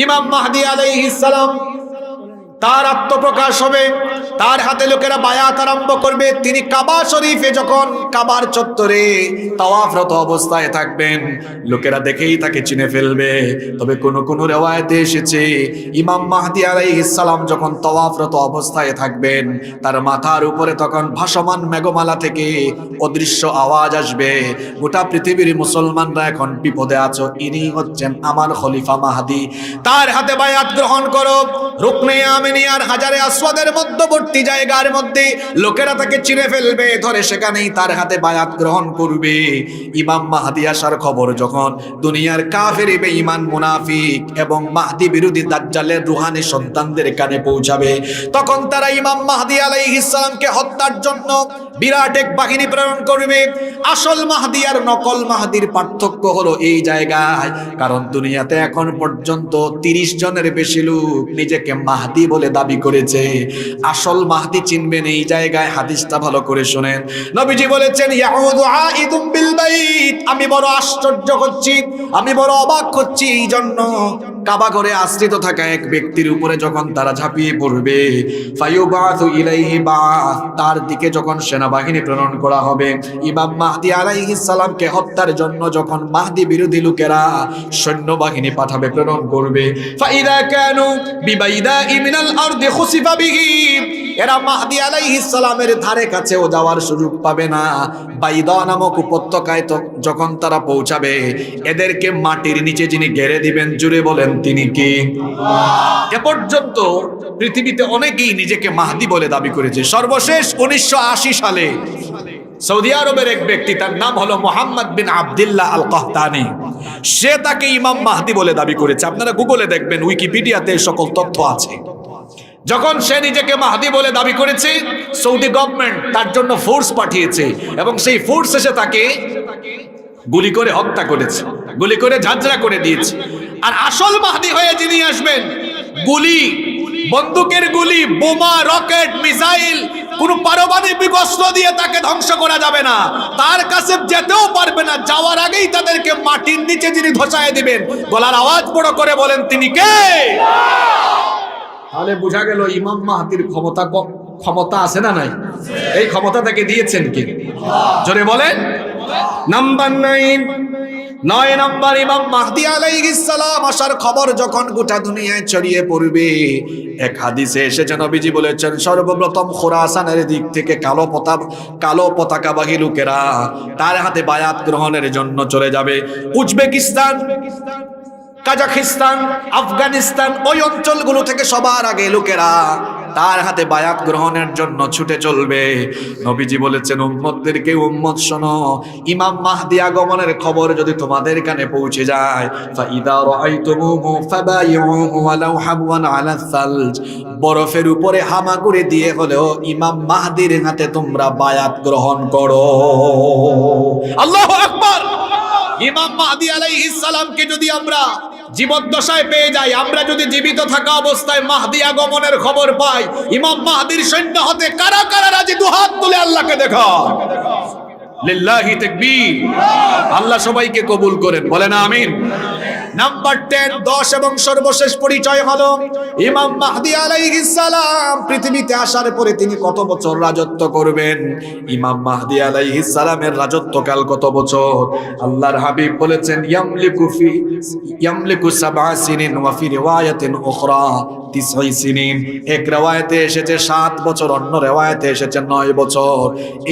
ইমাম মাহদী আলাইহিস সালাম তার আত্মপ্রকাশ হবে, তার হাতে লোকেরা বায়াত আরম্ভ করবে। তিনি কাবা শরীফে যখন কাবার চত্বরে তাওয়াফরত অবস্থায় থাকবেন, লোকেরা দেখেই তাকে চিনে ফেলবে। তবে কোন রিওয়ায়াতে এসেছে ইমাম মাহদী আলাইহিস সালাম যখন তাওয়াফরত অবস্থায় থাকবেন, তার মাথার উপরে তখন ভাসমান মেঘমালা থেকে অদৃশ্য আওয়াজ আসবে, গোটা পৃথিবীর মুসলমানরা এখন বিপদে আছো, ইনি হচ্ছেন আমার খলিফা মাহদী, তার হাতে বায়াত গ্রহণ করো। রুকনে আমিনিয়ার হাজারে আসওয়াদের মধ্যবর্তী জায়গার মধ্যে লোকেরা তাকে চিনে ফেলবে, ধরে সেখানেই তার হাতে বায়াত গ্রহণ করবে। ইমাম মাহদী আসার খবর যখন দুনিয়ার কাফের বেঈমান মুনাফিক এবং মাহদী বিরোধী দাজ্জালের রুহানি সন্তানদের কানে পৌঁছাবে, তখন তারা ইমাম মাহদী আলাইহিস সালামকে হত্যার জন্য বিরাট এক বাহিনী প্রেরণ করবে। আসল মাহদী আর নকল মাহদীর পার্থক্য হলো এই জায়গায়, কারণ দুনিয়াতে এখন পর্যন্ত 30 জনের বেশি লোক নিজেকে মাহদী বলে দাবি করেছে। আসল মাহদী চিনবেন এই জায়গায়, হাদিসটা ভালো করে শুনেন। নবীজি বলেছেন ইয়াউদু আইদুম বিল বাইত, আমি বড় আশ্চর্য হচ্ছি, আমি বড় অবাক হচ্ছি এই জন্য কাবা ঘরে আশ্রিত থাকা এক ব্যক্তির উপরে যখন তারা ঝাঁপিয়ে পড়বে, ফায়ুবাতু ইলাইহি বাস, তার দিকে যখন সেনাবাহিনী প্রেরণ করা হবে, ইমাম মাহদী আলাইহিস সালামকে হত্যার জন্য যখন মাহদী বিরোধী লোকেরা সৈন্যবাহিনী পাঠাবে, প্রেরণ করবে, ফাইদা কানু বিবাইদাই মিনাল আরদি খুসিফা বিহিম, এরা মাহদী আলাইহিস সালামের ধারে কাছেও যাওয়ার সুযোগ পাবে না। বাইদা নামক উপত্যকায় যখন তারা পৌঁছাবে, এদেরকে মাটির নিচে যিনি গেড়ে দিবেন, জুড়ে বলেন তিনি কি? এ পর্যন্ত পৃথিবীতে অনেকেই নিজেকে মাহদী বলে দাবি করেছে। সর্বশেষ 1980 সালে সৌদি আরবের এক ব্যক্তি, তার নাম হলো মুহাম্মদ বিন আব্দুল্লাহ আল কাহতানি, সে তাকে ইমাম মাহদী বলে দাবি করেছে। আপনারা গুগলে দেখবেন, উইকিপিডিয়াতে সকল তথ্য আছে। যখন সে নিজেকে মাহদী বলে দাবি করেছে, সৌদি গভর্নমেন্ট তার জন্য ফোর্স পাঠিয়েছে এবং সেই ফোর্স এসে তাকে গুলি করে হত্যা করেছে, গুলি করে ঝাঁঝরা করে দিয়েছে। আর আসল মাহদী হয়ে যিনি আসবেন, গুলি, বন্দুকের গুলি, বোমা, রকেট, মিসাইল, কোন পারমাণবিক অস্ত্র দিয়ে তাকে ধ্বংস করা যাবে না, তার কাছে যেতেও পারবে না। যাওয়ার আগেই তাদেরকে মাটির নিচে যিনি ধসায় দিবেন, গলার আওয়াজ বড় করে বলেন তিনি কে? তাহলে বোঝা গেল ইমাম মাহদীর ক্ষমতা আছে না নাই? এই ক্ষমতা তাকে দিয়েছেন কি? জোরে বলেন। নাম্বার 9 নম্বর, ইমাম মাহদী আলাইহিস সালাম আসার খবর যখন গোটা দুনিয়ায় ছড়িয়ে পড়বে, এক হাদিসে এসেছে নবীজি বলেছেন সর্বপ্রথম খোরাসানের দিক থেকে কালো পতাকাবাহী লোকেরা তার হাতে বায়াত গ্রহণের জন্য চলে যাবে। উজবেকিস্তান, কাজাখস্তান, আফগানিস্তান, ওই অঞ্চলগুলো থেকে সবার আগে লোকেরা তার হাতে বায়াত গ্রহণের জন্য ছুটে চলবে। নবীজি বলেছেন উম্মতদেরকে, উম্মত শোনো, ইমাম মাহদী আগমনের খবর যদি তোমাদের কানে পৌঁছে যায়, ফাইদা রাআইতুমুহু ফাবাইউহু ওয়ালাউ হাবওয়ান আলা সালজ, বরফের উপরে হামাগুড়ি দিয়ে হলেও ইমাম মাহদীর হাতে তোমরা বায়াত গ্রহণ করো। আল্লাহু আকবার। ইমাম মাহদী আলাইহিস সালামকে যদি আমরা জীবদ্দশায় পেয়ে যাই, আমরা যদি জীবিত থাকা অবস্থায় মাহদী আগমনের খবর পাই, ইমাম মাহদীর সৈন্য হতে কারা কারা রাজি? দুহাত তুলে আল্লাহকে দেখা। লিল্লাহি তাকবীর। আল্লাহ সবাইকে কবুল করেন, বলেন আমিন। নাম্বার 10 এবং সর্বশেষ পরিচয় হলো ইমাম মাহদী আলাইহিস সালাম পৃথিবীতে আসার পরে তিনি কত বছর রাজত্ব করবেন। ইমাম মাহদী আলাইহিস সালামের রাজত্বকাল কত বছর? আল্লাহর হাবিব বলেছেন ইয়ামলিকু 7 সিনিন ওয়া ফি রিওয়ায়াতিন উখরা 9 সিনিন। এক রিওয়ায়াতে এসেছে 7 বছর, অন্য রিওয়ায়াতে এসেছে 9 বছর।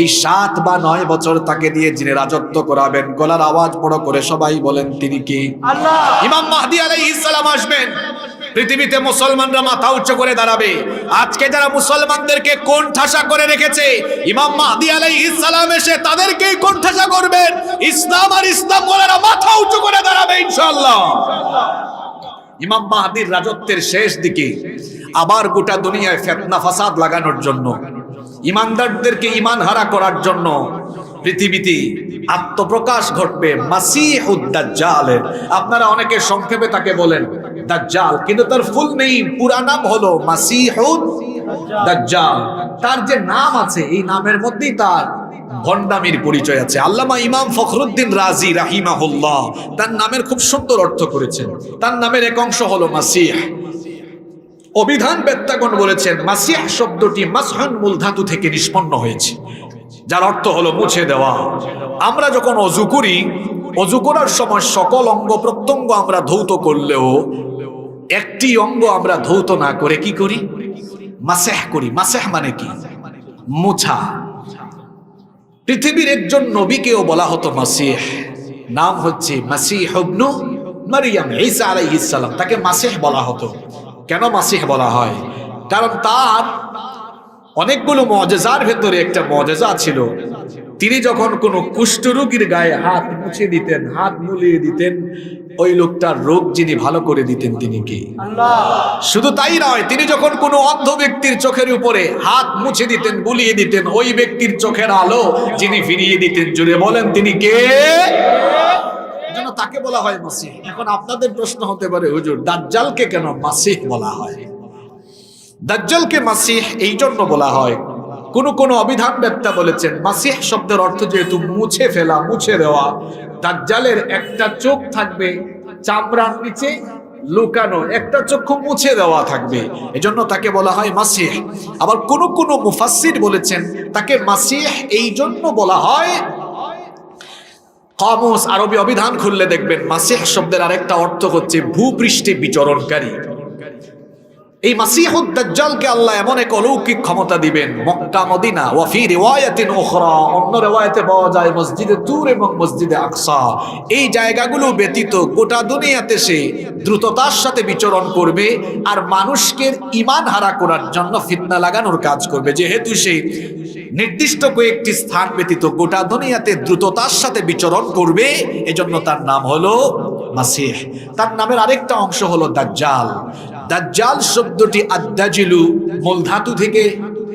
এই 7 বা 9 বছর তাকে দিয়ে যিনি রাজত্ব করাবেন, গলার আওয়াজ বড় করে সবাই বলেন তিনি কি? আল্লাহ। ইমাম মাহদী আলাইহিস সালাম আসবেন, পৃথিবীতে মুসলমানরা মাথা উঁচু করে দাঁড়াবে। আজকে যারা মুসলমানদেরকে কোণঠাসা করে রেখেছে, ইমাম মাহদী আলাইহিস সালাম এসে তাদেরকেই কোণঠাসা করবেন। ইসলাম আর ইসলাম ওয়ালারা মাথা উঁচু করে দাঁড়াবে ইনশাআল্লাহ। ইমাম মাহদীর রাজত্বের শেষ দিকে আবার গোটা দুনিয়ায় ফিতনা ফাসাদ লাগানোর জন্য, ইমানদারদেরকে ঈমান হারা করার জন্য পৃথিবীতে আত্মপ্রকাশ ঘটবে মাসিহুদ দাজ্জালের। আপনারা অনেকে সংক্ষেপে তাকে বলেন দাজ্জাল, কিন্তু তার ফুল নেম, পুরা নাম হলো মাসিহুদ দাজ্জাল। তার যে নাম আছে, এই নামের মধ্যেই তার ভণ্ডামির পরিচয় আছে। আল্লামা ইমাম ফখরুদ্দিন রাজি রাহিমাহুল্লাহ তার নামের খুব সুন্দর অর্থ করেছেন। তার নামের এক অংশ হলো মাসিহ। অভিধান বেত্তাগণ বলেছেন মাসিহ শব্দটি মাসহুন মূল ধাতু থেকে নিষ্পন্ন হয়েছে, যার অর্থ হলো মুছে দেওয়া। আমরা যখন অজু করি, অজু করার সময় সকল অঙ্গ প্রত্যঙ্গ আমরা ধৌত করলেও একটি অঙ্গ আমরা ধৌত না করে কি করি? মাসেহ করি। মাসেহ মানে কি? মুছা। পৃথিবীর একজন নবীকেও বলা হতো মাসিহ, নাম হচ্ছে মাসিহ ইবনু মারিয়াম, ঈসা আলাইহিস সালাম। তাকে মাসিহ বলা হতো। কেন মাসিহ বলা হয়? কারণ তার অনেকগুলো মুআজিজার ভেতরে একটা মুআজিজা ছিল। তিনি যখন কোনো কুষ্ঠরোগীর গায়ে হাত মুছে দিতেন, হাত মুলিয়ে দিতেন, ওই লোকটার রোগ যিনি ভালো করে দিতেন তিনি কে? আল্লাহ। শুধু তাই নয়, তিনি যখন কোনো অন্ধ ব্যক্তির চোখের উপরে হাত মুছে দিতেন, বুলিয়ে দিতেন, ওই ব্যক্তির চোখের আলো যিনি ফিরিয়ে দিতেন, জুড়ে বলেন তিনি কে? যেন তাকে বলা হয় মাসিহ। এখন আপনাদের প্রশ্ন হতে পারে, হুজুর দাজ্জালকে কেন মাসিহ বলা হয়? দাজ্জালকে মাসিহ এই জন্য বলা হয়, কোন অভিধান বেত্তা বলেছেন মাসিহ শব্দের অর্থ যেহেতু মুছে ফেলা, মুছে দেওয়া, দাজ্জালের একটা চোখ থাকবে চামড়ার নিচে লুকানো, একটা চক্ষু মুছে দেওয়া থাকবে, এজন্য তাকে বলা হয় মাসিহ। আবার কোন মুফাসসির বলেছেন তাকে মাসিহ এই জন্য বলা হয়, কামুস আরবি অভিধান খুললে দেখবেন মাসিহ শব্দের আরেকটা অর্থ হচ্ছে ভূপৃষ্ঠে বিচরণকারী। এই মাসিহুদ দাজ্জালকে আল্লাহ এমন এক অলৌকিক ক্ষমতা দিবেন, মক্কা মদিনা ওয়া ফি রিওয়ায়াতিন উখরা, অন্য রিওয়ায়াতে পাওয়া যায় মসজিদে তুর এবং মসজিদে আকসা, এই জায়গাগুলো ব্যতীত গোটা দুনিয়াতে সে দ্রুততার সাথে বিচরণ করবে আর মানুষকে ঈমান হারা করার জন্য ফিতনা লাগানোর কাজ করবে। যেহেতু সে নির্দিষ্ট কয়েকটি স্থান ব্যতীত গোটা দুনিয়াতে দ্রুততার সাথে বিচরণ করবে, এজন্য তার নাম হলো মাসিহ। তার নামের আরেকটা অংশ হলো দাজ্জাল। দাজ্জাল শব্দটি আদ-দাজিলু মূল ধাতু থেকে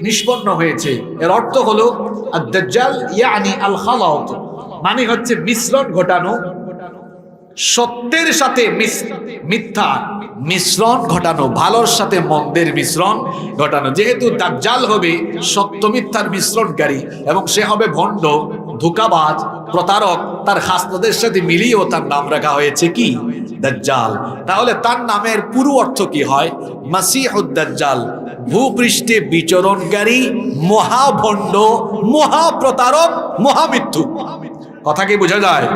নিষ্পন্ন হয়েছে। এর অর্থ হলো আদ-দাজ্জাল ইয়ানি আল খালাত, মানে হচ্ছে মিশ্রণ ঘটানো, সত্যের সাথে মিথ্যা মিশ্রণ ঘটানো, ভালোর সাথে মন্দের মিশ্রণ ঘটানো। যেহেতু দাজ্জাল হবে সত্য মিথ্যার মিশ্রণকারী এবং সে হবে ভণ্ড, ধোঁকাবাজ, প্রতারক, তার খাসলতের সাথে মিলিয়েও তার নাম রাখা হয়েছে কি? দাজ্জাল। তাহলে তার নামের পুরো অর্থ কি হয়? মাসিহুদ দাজ্জাল, ভূপৃষ্ঠে বিচরণকারী মহাভণ্ড, মহাপ্রতারক, মহামিথ্যু। কথা কি বোঝা যায়?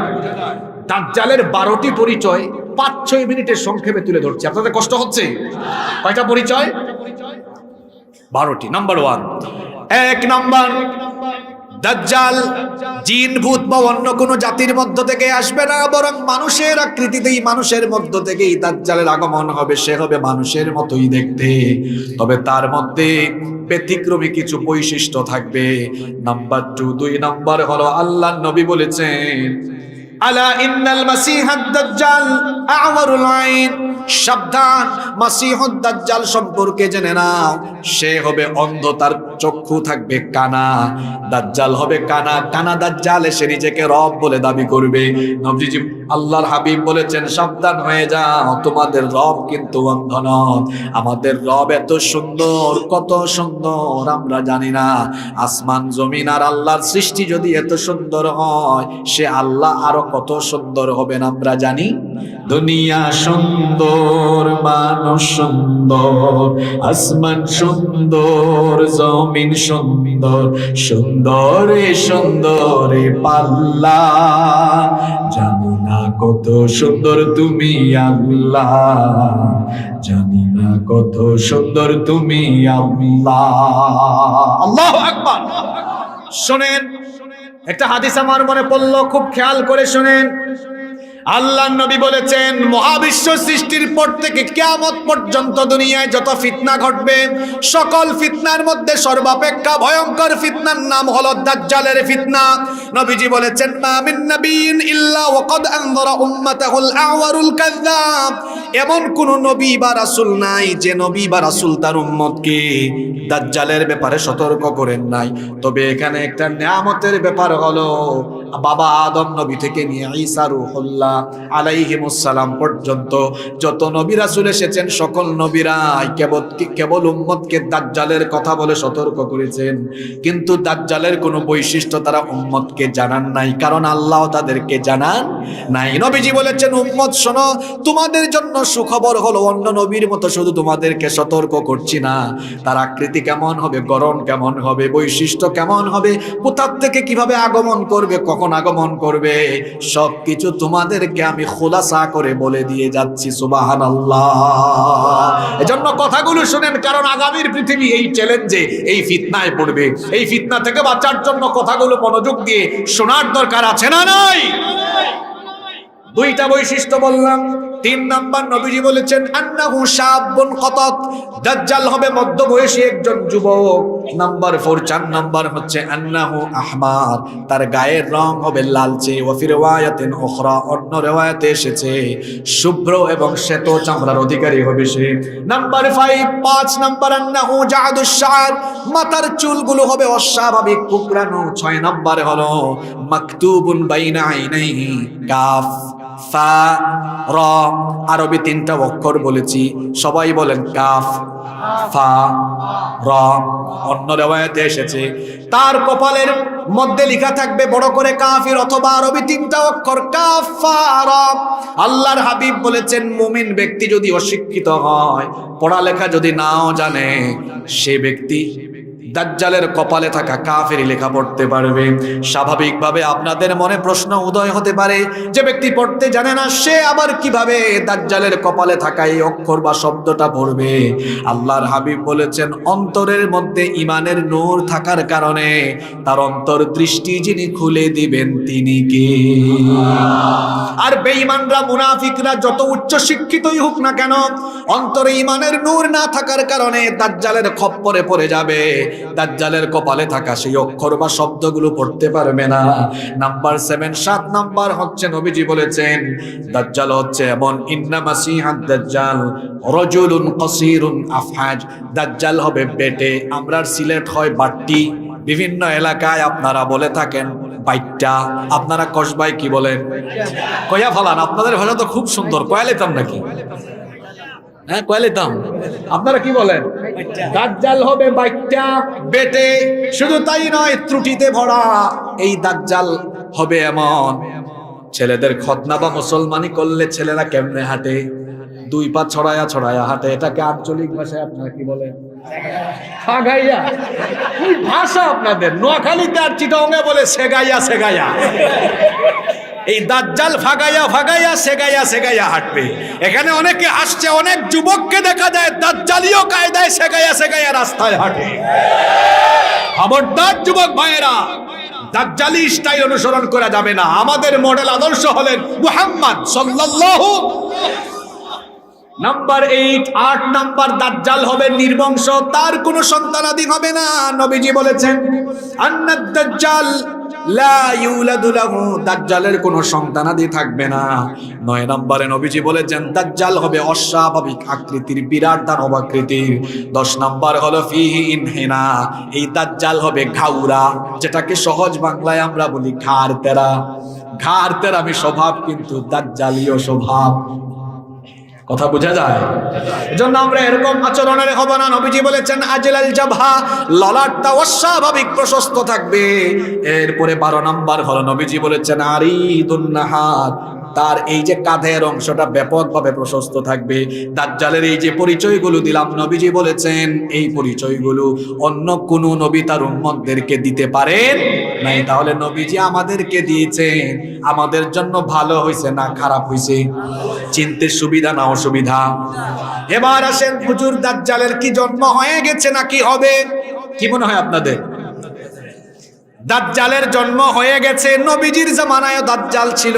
দাজ্জালের 12টি পরিচয় 5-6 মিনিটের সংক্ষেপে তুলে ধরছি। আপনাদের কষ্ট হচ্ছে? কয়টা পরিচয়? 12টি। নাম্বার 1, 1 নাম্বার, দাজ্জাল জিন ভূত বা অন্য কোনো জাতির মধ্য থেকে আসবে না, বরং মানুষের আকৃতিতেই, মানুষের মধ্য থেকেই দাজ্জালের আগমন হবে। সে হবে মানুষের মতোই দেখতে, তবে তার মধ্যে ব্যতিক্রমী কিছু বৈশিষ্ট্য থাকবে। নাম্বার 2 নাম্বার হলো আল্লাহর নবী বলেছেন আলা ইন্নাল মাসিহাদ দাজ্জাল আ'ওয়ারুল আইন, সাবধান, মাসিহুদ দাজ্জাল সম্পর্কে জেনে নাও, সে হবে অন্ধ, তার চক্ষু থাকবে কানা। দাজ্জাল হবে কানা। কানা দাজ্জাল এসে নিজেকে রব বলে দাবি করবে। নবীজি আল্লাহর হাবিব বলেছেন সাবধান হয়ে যাও, তোমাদের রব কিন্তু অন্ধ নন। আমাদের রব এত সুন্দর, কত সুন্দর আমরা জানি না। আসমান জমিন আর আল্লাহর সৃষ্টি যদি এত সুন্দর হয়, সে আল্লাহ আরো কত সুন্দর হবেন আমরা জানি। দুনিয়া সুন্দর, মানুষ সুন্দর, আসমান সুন্দর, জমিন সুন্দর, সুন্দরে সুন্দরে পাল্লা, জানি না কত সুন্দর তুমি আল্লাহ, জানি না কত সুন্দর তুমি আল্লাহ। আল্লাহু আকবার। শুনেন, একটা হাদিস আমার মনে পড়লো, খুব খেয়াল করে শুনেন। আল্লাহর নবী বলেছেন মহাবিশ্ব সৃষ্টির পর থেকে কিয়ামত পর্যন্ত দুনিয়ায় যত ফিতনা ঘটবে, সকল ফিতনার মধ্যে সর্বাপেক্ষা ভয়ঙ্কর ফিতনার নাম হলো দাজ্জালের ফিতনা। নবীজি বলেছেন মা মিন নাবিয়্যিন ইল্লা ওয়াকাদ আনযারা উম্মাতাহুল আ'ওয়ারুল কাযযাব, এমন কোন নবী বা রাসূল নাই যে নবী বা রাসূল তার উম্মতকে দাজ্জালের ব্যাপারে সতর্ক করেন নাই। তবে এখানে একটা নিয়ামতের ব্যাপার হলো বাবা আদম নবী থেকে নিয়ে ঈসা রূহুল্লাহ আলাইহিমুস সালাম পর্যন্ত যত নবী রাসূল এসেছেন সকল নবীরাই কেবল উম্মতকে দাজ্জালের কথা বলে সতর্ক করেছেন, কিন্তু দাজ্জালের কোনো বৈশিষ্ট্য তারা উম্মতকে জানান নাই, কারণ আল্লাহ তাদেরকে জানান নাই। নবীজি বলেছেন, উম্মত শোনো, তোমাদের জন্য সুখবর হলো অন্য নবীর মতো শুধু তোমাদেরকে সতর্ক করছি না, তার আকৃতি কেমন হবে, গড়ন কেমন হবে, বৈশিষ্ট্য কেমন হবে, কোথা থেকে কিভাবে আগমন করবে, কখন আগমন করবে, সবকিছু তোমাদেরকে আমি খোলাসা করে বলে দিয়ে যাচ্ছি। সুবহানাল্লাহ। এজন্য কথাগুলো শুনেন, কারণ আগামীর পৃথিবী এই চ্যালেঞ্জে, এই ফিতনায় পড়বে। এই ফিতনা থেকে বাঁচার জন্য কথাগুলো মনোযোগ দিয়ে শোনার দরকার আছে না নাই? দুইটা বৈশিষ্ট্য বললাম। 3 নাম্বার নবীজি বলেছেন আন্নাহু শাবুন কতাত, দাজ্জাল হবে মধ্যবয়সী একজন যুবক। নাম্বার 4, 4 নাম্বার হচ্ছে আন্নাহু আহমার, তার গায়ের রং হবে লালচে। ওয়া ফি রিওয়ায়াতিন উখরা, অন্য রিওয়ায়াতে এসেছে শুভ্র এবং শ্বেত চামড়ার অধিকারী হবে সে। নাম্বার 5 নাম্বার আন্নাহু জাদুশ শার, মাথার চুলগুলো হবে অস্বাভাবিক কুকরানো। 6 নম্বরে হলো মাকতুবুন বাইনা আইনাইহি কাফ ফা র, আরবি 3টা অক্ষর বলেছি, সবাই বলেন কাফ ফা র। অন্য রিওয়ায়াতে এসেছে তার কপালের মধ্যে লেখা থাকবে বড় করে কাফির, অথবা আরবি 3টা অক্ষর কাফ ফা র। আল্লাহর হাবিব বলেছেন, মুমিন ব্যক্তি যদি অশিক্ষিত হয়, পড়ালেখা যদি নাও জানে, সে ব্যক্তি দাজ্জালের কপালে থাকা কাফেরি লেখা পড়তে পারবে। স্বাভাবিকভাবে আপনাদের মনে প্রশ্ন উদয় হতে পারে, যে ব্যক্তি পড়তে জানে না সে আবার কিভাবে দাজ্জালের কপালে থাকা এই অক্ষর বা শব্দটা পড়বে? আল্লাহর হাবিব বলেছেন, অন্তরের মধ্যে ঈমানের নূর থাকার কারণে তার অন্তর্দৃষ্টি যিনি খুলে দিবেন তিনি কে? আর বেঈমানরা, মুনাফিকরা যত উচ্চ শিক্ষিতই হোক না কেন, অন্তরে ঈমানের নূর না থাকার কারণে দাজ্জালের খপ্পরে পড়ে যাবে। দাজ্জালের কপালে থাকা সেই অক্ষর বা শব্দগুলো পড়তে পারবে না। নাম্বার 7, 7 নাম্বার হচ্ছে নবীজি বলেছেন, দাজ্জাল হচ্ছে এমন, ইন্না মাসিহাদ দাজ্জাল রাজুলুন কাসীরুন আফহাজ, দাজ্জাল হবে বেটে। আমরা সিলেট হয় বাট্টি, বিভিন্ন এলাকায় আপনারা বলে থাকেন বাইট্টা, আপনারা কসবাই কি বলেন? কয়া ফালান। আপনাদের ভাষা তো খুব সুন্দর, কয়া লেতাম নাকি? হ্যাঁ, কয়া লেতাম। আপনারা কি বলেন? দাজ্জাল হবে বাইট্টা, বেটে। শুধু তাই নয়, ত্রুটিতে ভরা এই দাজ্জাল হবে এমন, ছেলেদের খতনা বা মুসলমানি করলে ছেলেরা কেমনে হাঁটে? 2 পা ছড়ায়া ছড়ায়া হাঁটে। এটাকে আঞ্চলিক ভাষায় আপনারা কি বলেন? ফাগাইয়া। কি ভাষা আপনাদের? নোয়াখালীতে আর চিটাগাঙে বলে সেগাইয়া সেগাইয়া। এই দাজ্জাল ফাগাইয়া ফাগাইয়া সেগাইয়া সেগাইয়া হাঁটবে। এখানে অনেকে আসছে, অনেক যুবককে দেখা যায় দাজ্জালীয় কায়দায় সেগাইয়া সেগাইয়া রাস্তায় হাঁটে। খবরদার যুবক ভাইয়েরা, দাজ্জালি স্টাইল অনুসরণ করা যাবে না। আমাদের মডেল আদর্শ হলেন মুহাম্মদ সাল্লাল্লাহু। নাম্বার 8 নাম্বার, দাজ্জাল হবে নির্বংশ, তার কোনো সন্তানাদি হবে না। নবীজি বলেছেন, আন্নাদ দাজ্জাল লা ইউলাদু লাহু, দাজ্জালের কোনো সন্তানাদি থাকবে না। 9 নম্বরে নবীজি বলেছেন, দাজ্জাল হবে অস্বাভাবিক আকৃতির, বিরাট দানব আকৃতির। 10 নম্বর হলো ফিহি ইনহিনা, এই দাজ্জাল হবে ঘাউরা, যেটাকে সহজ বাংলায় আমরা বলি ঘাড় তেরা। ঘাড় তেরামি স্বভাব, কিন্তু দাজ্জালীয় স্বভাব। কথা বোঝা যায়? এজন্য আমরা এরকম আচরণের হব না। নবীজি বলেছেন, আজলাল জাবহা, ললাটটা অস্বাভাবিক প্রশস্ত থাকবে। এরপরে 12 নাম্বার হলো নবীজি বলেছেন, আরিদুন নাহার, তার এই যে কাঁধের অংশটা ব্যাপকভাবে প্রশস্ত থাকবে। দাজ্জালের এই যে পরিচয়গুলো দিলাম, নবীজি বলেছেন এই পরিচয়গুলো অন্য কোন নবী তার উম্মতদেরকে দিতে পারেন নাই। তাহলে নবীজি আমাদেরকে দিয়েছেন, আমাদের জন্য ভালো হয়েছে না খারাপ হয়েছে? চিনতে সুবিধা না অসুবিধা? এবার আসেন, হুজুর দাজ্জালের কি জন্ম হয়ে গেছে নাকি হবে? কি মনে হয় আপনাদের? দাজ্জালের জন্ম হয়ে গেছে। নবীজির জামানায় দাজ্জাল ছিল,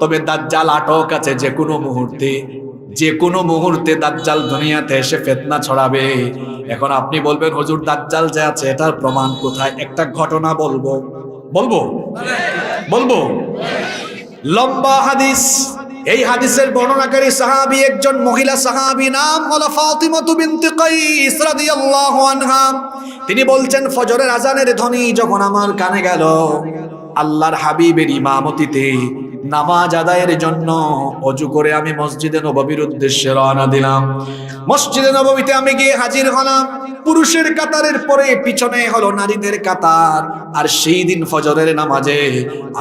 তবে দাজ্জাল আটক আছে। যে কোনো মুহূর্তে দাজ্জাল দুনিয়াতে এসে ফিতনা ছড়াবে। এখন আপনি বলবেন, হুজুর দাজ্জাল যে আছে এটার প্রমাণ কোথায়? একটা ঘটনা বলবো। লম্বা হাদিস। এই হাদিসের বর্ণনাকারী সাহাবী একজন মহিলা সাহাবী, নাম হলো ফাতিমা বিনতে কাইস রাদিয়াল্লাহু আনহা। তিনি বলছেন, ফজরের আজানের ধ্বনি যখন আমার কানে গেল, আল্লাহর হাবিবের ইমামতিতে নামাজ আদায়ের জন্য ওযু করে আমি মসজিদে নববীর উদ্দেশ্যে রওনা দিলাম। মসজিদে নববীতে আমি গিয়ে হাজির হলাম। পুরুষের কাতারের পরে পিছনে হলো নারীদের কাতার। আর সেই দিন ফজরের নামাজে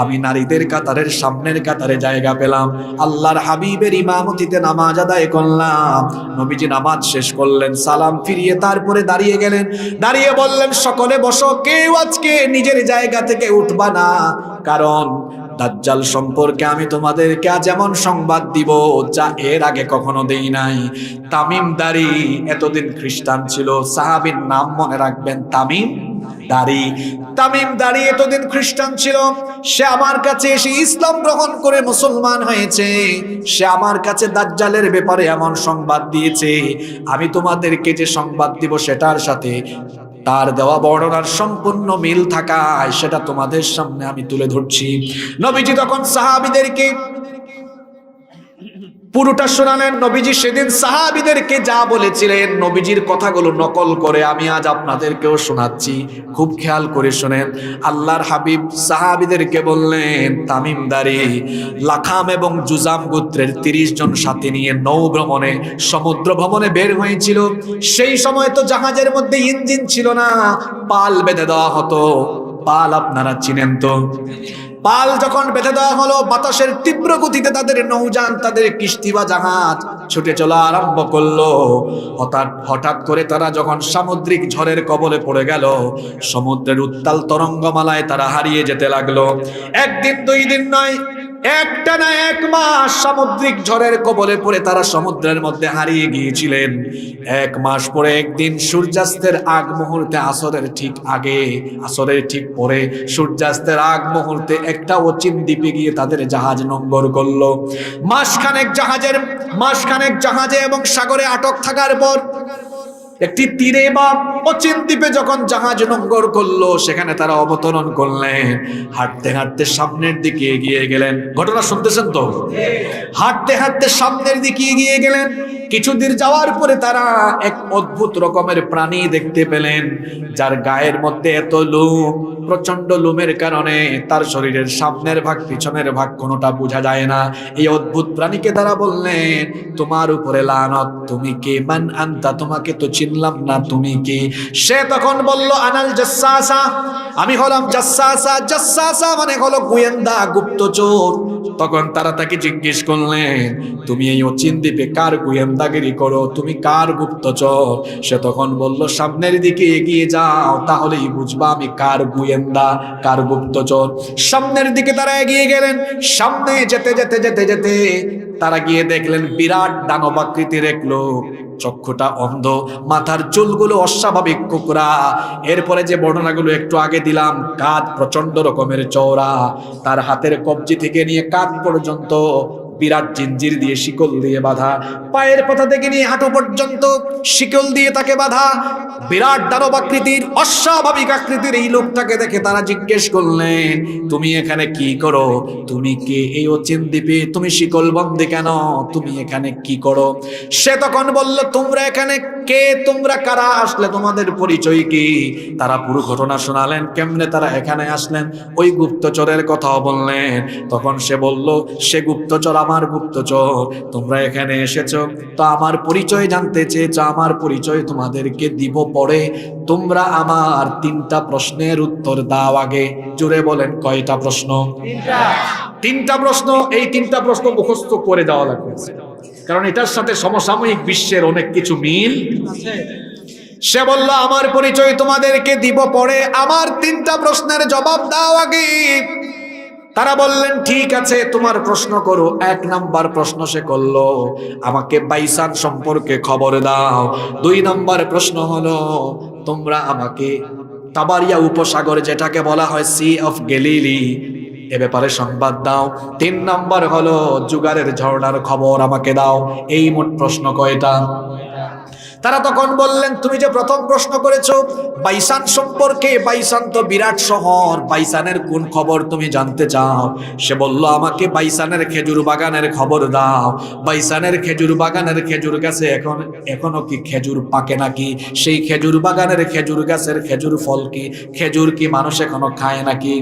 আমি নারীদের কাতারের সামনের কাতারে জায়গা পেলাম। আল্লাহর হাবিবের ইমামতিতে নামাজ আদায় করলাম। নবীজি নামাজ শেষ করলেন, সালাম ফিরিয়ে তারপরে দাঁড়িয়ে গেলেন। দাঁড়িয়ে বললেন, সকলে বসো, কেউ আজকে নিজের জায়গা থেকে উঠবা না, কারণ দাজ্জাল সম্পর্কে আমি তোমাদেরকে আজ এমন সংবাদ দিব যা এর আগে কখনো দেই নাই। তামিম দাড়ি এতদিন খ্রিস্টান ছিল, সাহাবীর নাম মনে রাখবেন, তামিম দাড়ি এতদিন খ্রিস্টান ছিল। সে আমার কাছে এসে ইসলাম গ্রহণ করে মুসলমান হয়েছে। সে আমার কাছে দাজ্জালের ব্যাপারে এমন সংবাদ দিয়েছে, আমি তোমাদেরকে যে সংবাদ দিব সেটার সাথে তার দেওয়া বর্ণনার সম্পূর্ণ মিল থাকায় সেটা তোমাদের সামনে আমি তুলে ধরছি। নবীজি তখন সাহাবীদেরকে পুরোটা শোনালেন। নবীজি সেদিন সাহাবীদেরকে যা বলেছিলেন নবীজির কথাগুলো নকল করে আমি আজ আপনাদেরকেও শোনাচ্ছি, খুব খেয়াল করে শোনেন। আল্লাহর হাবিব সাহাবীদেরকে বললেন, তামিমদারি লাখাম এবং জুজাম গোত্রের 30 জন সাথী নিয়ে নৌ ভ্রমণে, সমুদ্র ভ্রমণে বের হয়েছিল। সেই সময় তো জাহাজের মধ্যে ইঞ্জিন ছিল না, পাল বেঁধে দেওয়া হতো। পাল আপনারা চিনেন তো? পাল যখন বেঁধে দেওয়া হলো, বাতাসের তীব্র গতিতে তাদের নৌযান, তাদের কিস্তি বা জাহাজ ছুটে চলা আরম্ভ করলো। হঠাৎ করে তারা যখন সামুদ্রিক ঝড়ের কবলে পড়ে গেল, সমুদ্রের উত্তাল তরঙ্গমালায় তারা হারিয়ে যেতে লাগলো। একদিন 2 দিন নয়, একটানা 1 মাস সামুদ্রিক ঝড়ের কবলে পড়ে তারা সমুদ্রের মধ্যে হারিয়ে গিয়েছিলেন। 1 মাস পরে একদিন সূর্যাস্তের আগ মুহূর্তে, আসরের ঠিক পরে সূর্যাস্তের আগ মুহূর্তে একটা অচিন দ্বীপে গিয়ে তাদের জাহাজ নোঙ্গর করলো। মাসখানেক জাহাজে এবং সাগরে আটক থাকার পর একটি তীরে বা অচিন দ্বীপে যখন জাহাজ নোঙ্গর করলো, সেখানে তারা অবতরণ করলেন। হাঁটতে হাঁটতে সামনের দিকে এগিয়ে গেলেন। ঘটনা শুনতেছেন তো? হাঁটতে হাঁটতে সামনের দিকে এগিয়ে গেলেন। কিছুদিন যাওয়ার পরে তারা এক অদ্ভুত রকমের প্রাণী দেখতে পেলেন, যার গায়ের মধ্যে এত লোম, প্রচন্ড লোমের কারণে তার শরীরের সামনের ভাগ পিছনের ভাগ কোনোটা বোঝা যায় না। এই অদ্ভুত প্রাণীকে তারা বললেন, তোমার উপরে লানত, তুমি কে? মান আনতা, তোমাকে তো চিনলাম না, তুমি কে? সে তখন বলল, আনাল জাসসাসা, আমি হলাম জাসসাসা। জাসসাসা মানে হলো গোয়েন্দা, গুপ্তচর। তখন তারা তাকে জিজ্ঞেস করলেন, তুমি এই অচিন দ্বীপে কার গোয়েন্দাগিরি করো, তুমি কার গুপ্তচর? সে তখন বলল, সামনের দিকে এগিয়ে যাও, তাহলেই বুঝবা আমি কার গোয়েন্দা, কার গুপ্তচর। সামনের দিকে তারা এগিয়ে গেলেন। সামনে যেতে যেতে যেতে যেতে তারা গিয়ে দেখলেন বিরাট দানবাকৃতির এক লোক, চক্ষুটা অন্ধ, মাথার চুলগুলো অস্বাভাবিক কোকড়া। এরপরে যে বর্ণনাগুলো একটু আগে দিলাম, কাঁধ প্রচন্ড রকমের চওড়া, তার হাতের কবজি থেকে নিয়ে কাঁধ পর্যন্ত বিরাট জিঞ্জির দিয়ে, শিকল দিয়ে বাঁধা, পায়ের পাতা থেকে নিয়ে হাঁটু পর্যন্ত শিকল দিয়ে তাকে বাঁধা। বিরাট দানব আকৃতির, অস্বাভাবিক আকৃতির এই লোকটাকে দেখে তারা জিজ্ঞেস করলেন, তুমি এখানে কি করো? তুমি কে? এই অচিন দ্বীপে তুমি শিকল বন্দী কেন? তুমি এখানে কি করো? সে তখন বলল, তোমরা এখানে কে? তোমরা কারা? আসলে তোমাদের পরিচয় কি? তারা পুরো ঘটনা শোনালেন, কেমনে তারা এখানে আসলেন, ওই গুপ্তচরের কথাও বললেন। তখন সে বলল, সে গুপ্তচর, আমার গুপ্তচর। তোমরা এখানে এসেছো তো আমার পরিচয় জানতে চেয়েছো, আমার পরিচয় তোমাদেরকে দিব পরে। তোমরা আমার 3টা প্রশ্নের উত্তর দাও আগে। জোরে বলেন, কয়টা প্রশ্ন? 3টা প্রশ্ন। এই 3টা প্রশ্ন মুখস্থ করে যাওয়া লাগবে, কারণ এটার সাথে সমসাময়িক বিশ্বের অনেক কিছু মিল আছে। সে বলল, আমার পরিচয় তোমাদেরকে দিব পরে, আমার 3টা প্রশ্নের জবাব দাও আগে। তারা বললেন, ঠিক আছে, তোমার প্রশ্ন করো। 1 নাম্বার প্রশ্ন সে করলো, আমাকে বাইসান সম্পর্কে খবর দাও। 2 নাম্বার প্রশ্ন হলো, তোমরা আমাকে তাবারিয়া উপসাগর, যেটাকে বলা হয় সি অফ গ্যালিলি, এ ব্যাপারে সংবাদ দাও। 3 নাম্বার হলো, জুগারের ঝর্ণার খবর আমাকে দাও। এই মোট প্রশ্ন কয়টা? তারা তখন বললেন, তুমি যে প্রথম প্রশ্ন করেছো বাইসান সম্পর্কে, বাইসান তো বিরাট শহর, বাইসানের কোন খবর তুমি জানতে চাও? সে বলল, আমাকে বাইসানের খেজুর বাগানের খবর দাও। বাইসানের খেজুর বাগানের খেজুর গাছে এখনো কি খেজুর পাকে নাকি? সেই খেজুর বাগানের খেজুর গাছের খেজুর ফল কি, খেজুর কি মানুষ এখনো খায় নাকি?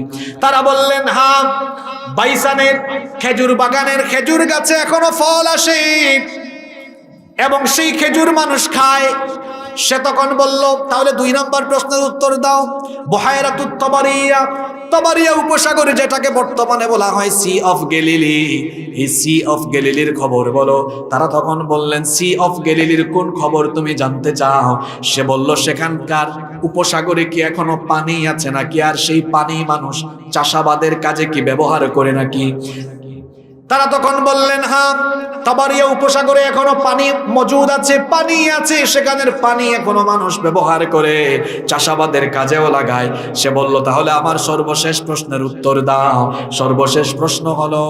তারা বললেন, হ্যাঁ, বাইসানের খেজুর বাগানের খেজুর গাছে এখনো ফল আসে এবং সেই খেজুর মানুষ খায়। সে তখন বলল, তাহলে 2 নম্বর প্রশ্নের উত্তর দাও। বুহায়রাতুত তাবারিয়া, তাবারিয়া উপসাগর যেটাকে বর্তমানে বলা হয় সি অফ গ্যালিলি, এই সি অফ গ্যালিলির খবর বলো। তারা তখন বললেন, সি অফ গ্যালিলির কোন খবর তুমি জানতে চাও? সে বলল, সেখানকার উপসাগরে কি এখনো পানি আছে নাকি, আর সেই পানি মানুষ চাষাবাদের কাজে কি ব্যবহার করে নাকি? তারা তখন বললেন, হ্যাঁ, তাবারিয়া উপসাগরে এখনো পানি মজুদ আছে, পানি আছে, সেখানের পানি এখনো মানুষ ব্যবহার করে, চাষাবাদের কাজেও লাগায়। সে বলল, তাহলে আমার সর্বশেষ প্রশ্নের উত্তর দাও। সর্বশেষ প্রশ্ন হলো,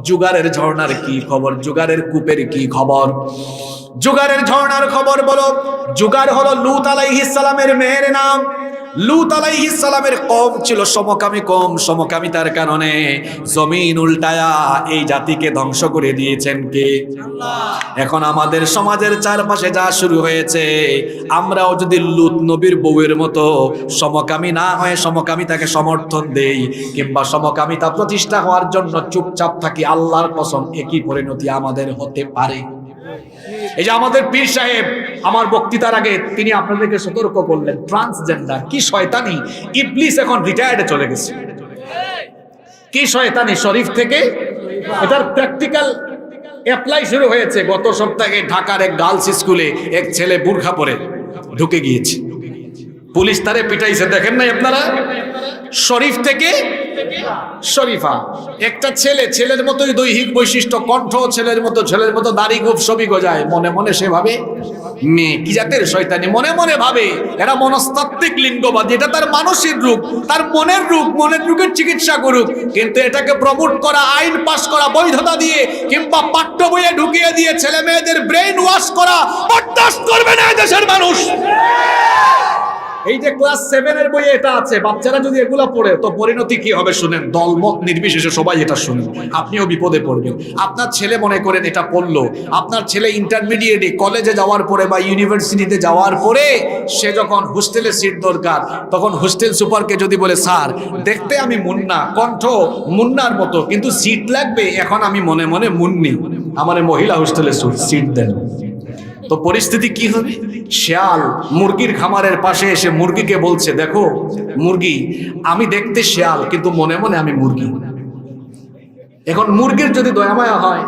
জুগারের ঝর্ণার কি খবর, জুগারের কূপের কি খবর? জুগারের ঝর্ণার খবর বলো। জুগার হলো লূত আলাইহিস সালামের মেয়ের নাম। লূত আলাইহিস সালামের কওম ছিল সমকামী কওম, সমকামিতার কারণে জমিন উল্টায়া এই জাতিকে ধ্বংস করে দিয়েছেন কে? আল্লাহ। এখন আমাদের সমাজের চারপাশে যা শুরু হয়েছে, আমরাও যদি লূত নবীর বউয়ের মতো সমকামী না হয়ে সমকামিতাকে সমর্থন দেই কিংবা সমকামিতা প্রতিষ্ঠা হওয়ার জন্য চুপচাপ থাকি, আল্লাহর কসম একই পরিণতি আমাদের হতে পারে। এই যে আমাদের পীর সাহেব আমার বক্তৃতার আগে তিনি আপনাদেরকে সতর্ক করলেন, ট্রান্সজেন্ডার কি শয়তানি। ইবলিস এখন রিটায়ার্ডে চলে গেছে, কি শয়তানি শরীফ থেকে এটার প্র্যাকটিক্যাল অ্যাপ্লাই শুরু হয়েছে। গত সপ্তাহে ঢাকার এক গার্লস স্কুলে এক ছেলে বুরখা পরে ঢুকে গিয়েছে, পুলিশ তারে পিটাইছে, দেখেন নাই আপনারা? শরীফ থেকে শরীফা, একটা ছেলে, ছেলের মতোই দৈহিক বৈশিষ্ট্য, কণ্ঠ ছেলের মতো দাড়ি গোঁফ সবই গজায়, মনে মনে সে ভাবে মেয়ে। কি জাতের শয়তানি, মনে মনে ভাবে এরা মনস্তাত্ত্বিক লিঙ্গবাদী, এটা তার মানসিক রোগ, তার মনের রোগ, মনের রোগের চিকিৎসা করুক। কিন্তু এটাকে প্রমোট করা, আইন পাস করা, বৈধতা দিয়ে কিংবা পাঠ্য বইয়ে ঢুকিয়ে দিয়ে ছেলে মেয়েদের ব্রেন ওয়াশ করা বরদাস্ত করবে না দেশের মানুষ। এই যে ক্লাস 7 এর বইয়ে এটা আছে, বাচ্চারা যদি এগুলা পড়ে তো পরিণতি কি হবে শুনেন। দলমত নির্বিশেষে সবাই এটা শুনেন, আপনিও বিপদে পড়বেন। আপনার ছেলে মনে করেন এটা পড়লো, আপনার ছেলে ইন্টারমিডিয়েটে কলেজে যাওয়ার পরে বা ইউনিভার্সিটিতে যাওয়ার পরে সে যখন হোস্টেলে সিট দরকার, তখন হোস্টেল সুপারকে যদি বলে, স্যার দেখতে আমি মুন্না, কণ্ঠ মুন্নার মতো, কিন্তু সিট লাগবে, এখন আমি মনে মনে মুন্নি, আমার মহিলা হোস্টেলে সিট দেন, তো পরিস্থিতি কি হবে? শিয়াল মুরগির খামারের পাশে এসে মুরগিকে বলছে, দেখো মুরগি, আমি দেখতে শিয়াল কিন্তু মনে মনে আমি মুরগি। এখন মুরগির যদি দয়া মায়া হয়,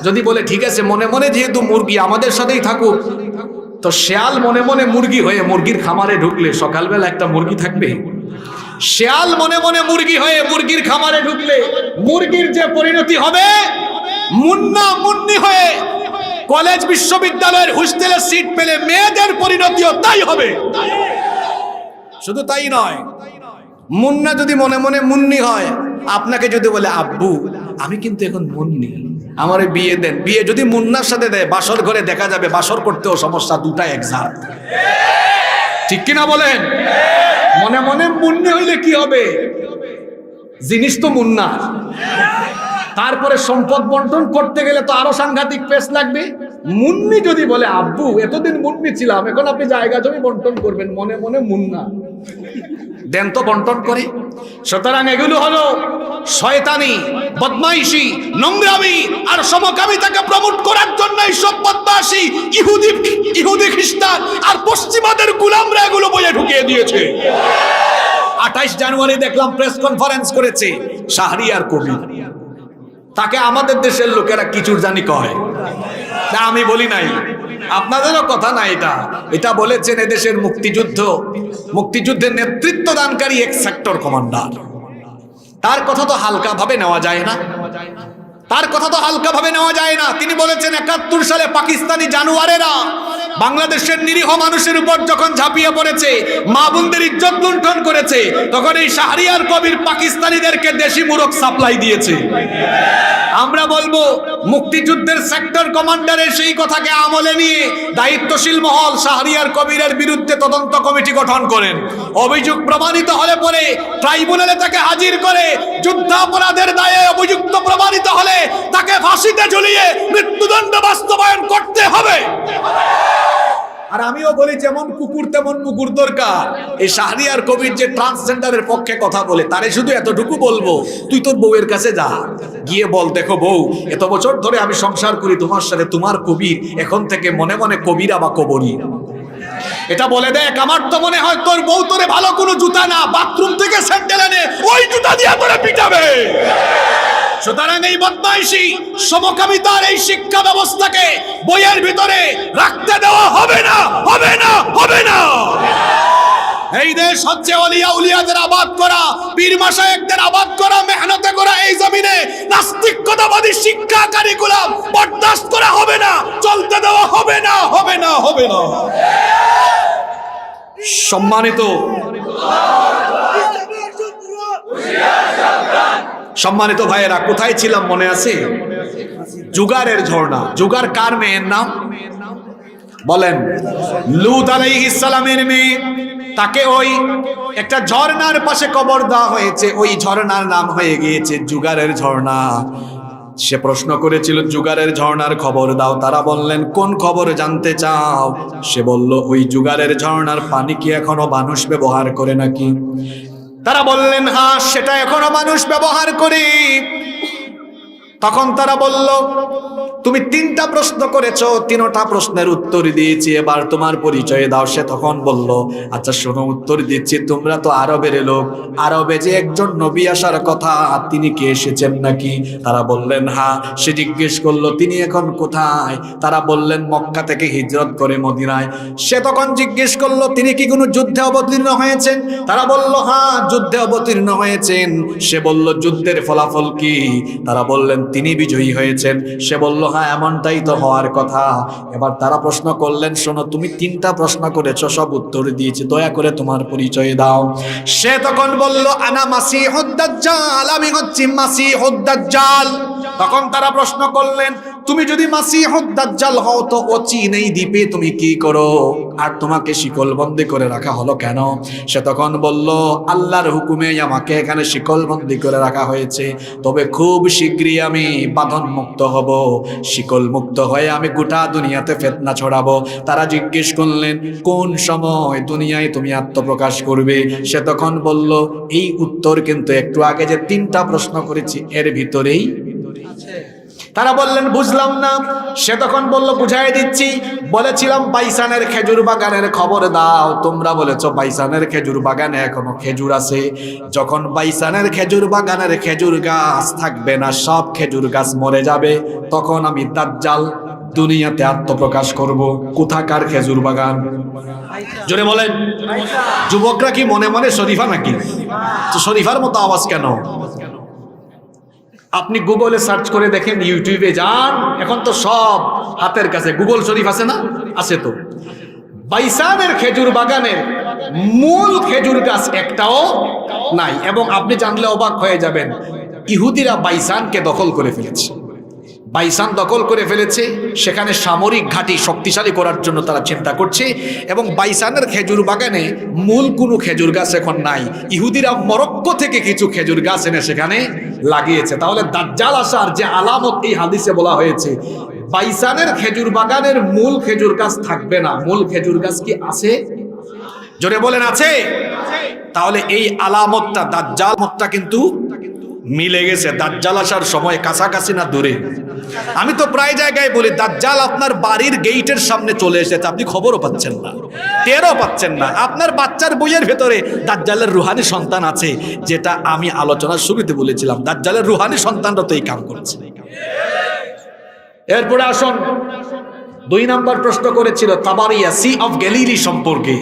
যদি বলে ঠিক আছে মনে মনে যেহেতু মুরগি আমাদের সাথেই থাকুক, তো শিয়াল মনে মনে মুরগি হয়ে মুরগির খামারে ঢুকলে সকালবেলা একটা মুরগি থাকবে? শিয়াল মনে মনে মুরগি হয়ে মুরগির খামারে ঢুকলে মুরগির যে পরিণতি হবে, মুন্না মুন্নি হয়ে কলেজ বিশ্ববিদ্যালয়ের হোস্টেলে সিট পেলে মেয়েদের পরিণতিও তাই হবে। শুধু তাই নয়, মুন্না যদি মনে মনে মুন্নি হয়, আপনাকে যদি বলে আব্বু আমি কিন্তু এখন মুন্নি, আমার বিয়ে দেন, বিয়ে যদি মুন্নার সাথে দেয় বাসর ঘরে দেখা যাবে বাসর করতেও সমস্যা, দুটাই একসাথে, ঠিক কিনা বলেন? মনে মনে মুন্নি হইলে কি হবে? জিনিস তো মুন্না, তারপরে সম্পদ বন্টন করতে গেলে তো আরো সাংঘাতিক পেশ লাগবে। মুন্নি যদি বলে আব্বু এতদিন মুন্নি ছিলাম, এখন আপনি জায়গা জমি বন্টন করবেন, মনে মনে মুন্না, দেন তো বন্টন করে। সুতরাং এগুলো হলো শয়তানি, বদমাইশি, নোংরামি আর সমকামিতাকে প্রমোট করার জন্য সব বদমাশি ইহুদি খ্রিস্টান আর পশ্চিমাদের গোলামরা এগুলো বইয়ে ঢুকিয়ে দিয়েছে। 28 জানুয়ারি দেখলাম প্রেস কনফারেন্স করেছে শাহরিয়ার কবির, তাকে আমাদের দেশের লোকেরা কিচুর জানি কয়, না আমি বলি নাই, আপনাদেরও কথা না, এটা বলেছেন এদেশের মুক্তিযুদ্ধের নেতৃত্ব দানকারী এক সেক্টর কমান্ডার। তার কথা তো হালকা ভাবে নেওয়া যায় না, তার কথা তো হালকা ভাবে নেওয়া যায় না। তিনি বলেছেন 71 সালে পাকিস্তানি জানোয়ারেরা বাংলাদেশের নিরীহ মানুষের উপর যখন ঝাঁপিয়ে পড়েছে, মা বোনদের ইজ্জত লুণ্ঠন করেছে, তখন এই শাহরিয়ার কবির পাকিস্তানিদেরকে দেশি মুরগ সাপ্লাই দিয়েছে। আমরা বলবো মুক্তিযুদ্ধের সেক্টর কমান্ডারের সেই কথাকে আমলে নিয়ে দায়িত্বশীল মহল শাহরিয়ার কবিরের বিরুদ্ধে তদন্ত কমিটি গঠন করেন। অভিযোগ প্রমাণিত হলে পরে ট্রাইব্যুনালে তাকে হাজির করে যুদ্ধাপরাধের দায়ে অভিযুক্ত প্রমাণিত হলে তাকে ফাঁসিতে ঝুলিয়ে মৃত্যুদণ্ড বাস্তবায়ন করতে হবে। আর আমিও বলি যেমন কুকুর তেমন মুকুর দরকার। এই শাহরিয়ার কবির যে ট্রান্সজেন্ডারের পক্ষে কথা বলে, তারে শুধু এতটুকু বলবো, তুই তোর বউয়ের কাছে যা, গিয়ে বল, দেখো বউ, এত বছর ধরে আমি সংসার করি তোমার সাথে, তোমার কবির এখন থেকে মনে মনে কবিরা বা কবরী। এটা বলে দেখ, আমার তো মনে হয় তোর বউ তোরে ভালো কোনো জুতা না, বাথরুম থেকে স্যান্ডেল এনে ওই জুতা দিয়ে তোরে পিটাবে। সুতরাং এই বদমাইশি সমকামিতার এই শিক্ষা ব্যবস্থাকে বইয়ের ভিতরে রাখতে দেওয়া হবে না, হবে না, হবে না। এই দেশ হচ্ছে ওলিয়া উলিয়াদের আবাদ করা, পীর মাশায়েখদের আবাদ করা, মেহনতে করা এই জমিনে নাস্তিকতাবাদী শিক্ষা কারিকুলাম বরদাস্ত করা হবে না, চলতে দেওয়া হবে না, হবে না, হবে না। সম্মানিত ভাইয়েরা, কোথায় ছিলাম মনে আছে? জুগারের ঝর্ণা। জুগার কার মেয়ের নাম বলেন? লূত আলাইহিস সালামের মেয়ে। তাকে ওই একটা ঝর্ণার পাশে কবর দেওয়া হয়েছে, ওই ঝর্ণার নাম হয়ে গিয়েছে জুগারের ঝর্ণা। সে প্রশ্ন করেছিল জুগারের ঝর্ণার খবর দাও। তারা বললেন কোন খবর জানতে চাও? সে বলল ওই জুগারের ঝর্ণার পানি কি এখনো মানুষ ব্যবহার করে নাকি? তারা বললেন হ্যাঁ, সেটা এখনো মানুষ ব্যবহার করে। তখন তারা বলল তুমি 3টা প্রশ্ন করেছো, 3টা প্রশ্নের উত্তর দিয়েছি, এবার তোমার পরিচয় দাও। সে তখন বলল আচ্ছা শোনো, উত্তর দিচ্ছি, তোমরা তো আরবের লোক, আরবে যে একজন নবী আসার কথা, তিনি কি এসেছেন নাকি? তারা বললেন হ্যাঁ। সে জিজ্ঞেস করলো তিনি এখন কোথায়? তারা বললেন মক্কা থেকে হিজরত করে মদিনায়। সে তখন জিজ্ঞেস করলো তিনি কি কোনো যুদ্ধে অবতীর্ণ হয়েছেন? তারা বলল হ্যাঁ, যুদ্ধে অবতীর্ণ হয়েছেন। সে বলল যুদ্ধের ফলাফল কি? তারা বললেন তিনি বিজয়ী হয়েছেন। সে বলল হ্যাঁ, এমনটাই তো হওয়ার কথা। এবার তারা প্রশ্ন করলেন শোনো, তুমি 3টা প্রশ্ন করেছো, সব উত্তর দিয়েছি, দয়া করে তোমার পরিচয় দাও। সে তখন বলল আনা মাসিহুদ দাজ্জাল, আমি হচ্ছি মাসিহুদ দাজ্জাল। তখন তারা প্রশ্ন করলেন তুমি যদি মাসিহুদ দাজ্জাল হও তো অচিন এই দ্বীপে তুমি কি করো, আর তোমাকে শিকলবন্দি করে রাখা হলো কেন? সে তখন বলল আল্লাহর হুকুমে আমাকে এখানে শিকলবন্দি করে রাখা হয়েছে, তবে খুব শীঘ্রই আমি বাঁধন মুক্ত হব, শিকল মুক্ত হয়ে আমি গোটা দুনিয়াতে ফিতনা ছড়াবো। তারা জিজ্ঞেস করলেন কোন সময় দুনিয়ায় তুমি আত্মপ্রকাশ করবে? সে তখন বলল এই উত্তর কিন্তু একটু আগে যে 3টা প্রশ্ন করেছি এর ভিতরেই আছে। তারা বললেন বুঝলাম না। সে তখন বলল বুঝাই দিচ্ছি, বলেছিলাম বাইসানের খেজুর বাগানের খবর দাও, তোমরা বলেছো বাইসানের খেজুর বাগানে এখনো খেজুর আছে। যখন বাইসানের খেজুর বাগানের খেজুর গাছ থাকবে না, সব খেজুর গাছ মরে যাবে, তখন আমি দাজ্জাল দুনিয়াতে আত্মপ্রকাশ করব। কোথাকার খেজুর বাগান? জোরে বলেন। যুবকরা কি মনে মনে শরীফা নাকি? তো শরীফার মতো আওয়াজ কেন? আপনি গুগলে সার্চ করে দেখেন, ইউটিউবে যান, এখন তো সব হাতের কাছে, গুগল শরীফ আছে না? আছে তো। বাইসানের খেজুর বাগানের মূল খেজুর গাছ একটাও নাই, এবং আপনি জানলে অবাক হয়ে যাবেন, ইহুদিরা বাইসানকে দখল করে ফেলেছে। বাইসান দখল করে ফেলেছে, সেখানে সামরিক ঘাঁটি শক্তিশালী করার জন্য তারা চিন্তা করছে, এবং বাইসানের খেজুর বাগানে মূল কোনো খেজুর গাছ এখন নাই। ইহুদিরা মরক্কো থেকে কিছু খেজুর গাছ এনে সেখানে লাগিয়েছে। তাহলে দাজ্জাল আসার যে আলামত এই হাদিসে বলা হয়েছে, বাইসানের খেজুর বাগানের মূল খেজুর গাছ থাকবে না, মূল খেজুর গাছ কি আছে? জোরে বলেন আছে? তাহলে এই আলামতটা দাজ্জাল মতটা কিন্তু মিলে গেছে। দাজ্জাল আসার সময় কাছাকাছি না দূরে? আমি তো প্রায় জায়গায় বলি দাজ্জাল আপনার বাড়ির গেটের সামনে চলে এসেছে, আপনি খবরও পাচ্ছেন না, টেরও পাচ্ছেন না। আপনার বাচ্চার বইয়ের ভেতরে দাজ্জালের রুহানি সন্তান আছে, যেটা আমি আলোচনার শুরুতে বলেছিলাম, দাজ্জালের রুহানি সন্তানরা তো এই কাম করছে। এরপরে আসুন, 2 নম্বর প্রশ্ন করেছিল তাবারিয়া, সি অফ গ্যালিলি সম্পর্কে।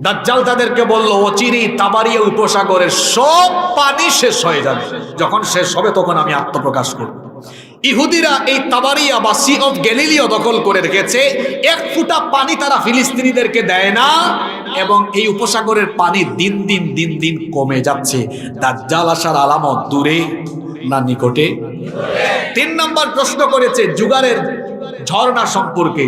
দাজ্জাল তাদেরকে বলল অচিরেই তাবারিয়া উপসাগরের সব পানি শেষ হয়ে যাবে, যখন শেষ হবে তখন আমি আত্মপ্রকাশ করব। ইহুদিরা এই তাবারিয়া বা সি অফ গ্যালিলিও দখল করে রেখেছে, 1 ফুটা পানি তারা ফিলিস্তিনিদেরকে দেয় না, এবং এই উপসাগরের পানি দিন দিন কমে যাচ্ছে। দাজ্জাল আসার আলামত দূরে না নিকটে? তিন নম্বর প্রশ্ন করেছে যুগারের ঝর্ণা সম্পর্কে।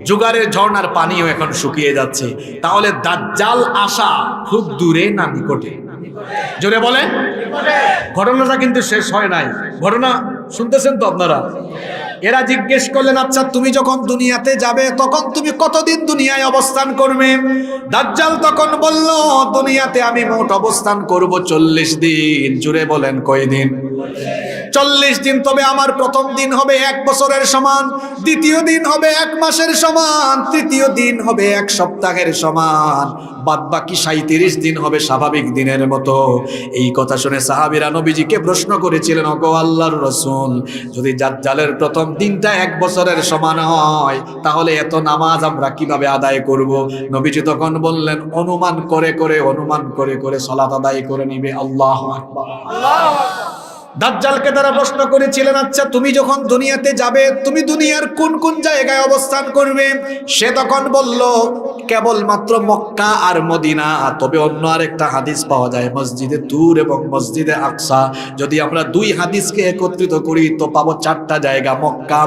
যুগারের ঝর্ণার পানিও এখন শুকিয়ে যাচ্ছে, তাহলে দাজ্জাল আসা খুব দূরে না নিকটে? জোরে বলেন। ঘটনাটা কিন্তু শেষ হয় নাই, ঘটনা শুনতেছেন তো আপনারা? এরা জিজ্ঞেস করলেন, আচ্ছা তুমি যখন দুনিয়াতে যাবে তখন তুমি কতদিন দুনিয়ায় অবস্থান করবে? দাজ্জাল তখন বলল, দুনিয়াতে আমি মোট অবস্থান করব 40 দিন। জুড়ে বলেন কয়দিন? 40 দিন। তবে আমার প্রথম দিন হবে 1 বছরের সমান, দ্বিতীয় দিন হবে 1 মাসের সমান, তৃতীয় দিন হবে 1 সপ্তাহের সমান, বাদ বাকি 37 দিন হবে স্বাভাবিক দিনের মতো। এই কথা শুনে সাহাবীরা নবীজিকে প্রশ্ন করেছিলেন, ওগো আল্লাহর রাসূল, যদি দাজ্জালের প্রথম দিনটা 1 বছরের সমান হয় তাহলে এত নামাজ আমরা কিভাবে আদায় করব? নবীজি তখন বললেন, অনুমান করে করে সালাত আদায় করে নিবে। আল্লাহু আকবার। দাজ্জালকে তারা প্রশ্ন করেছিলেন, আচ্ছা তুমি যখন দুনিয়াতে যাবে তুমি দুনিয়ার কোন কোন জায়গায় অবস্থান করবে? সে তখন বলল, কেবলমাত্র মক্কা আর মদিনা। তবে অন্য আরেকটা হাদিস পাওয়া যায় মসজিদে তুর এবং মসজিদে আকসা। যদি আমরা 2 হাদিসকে একত্রিত করি তো পাবো 4টা জায়গা, মক্কা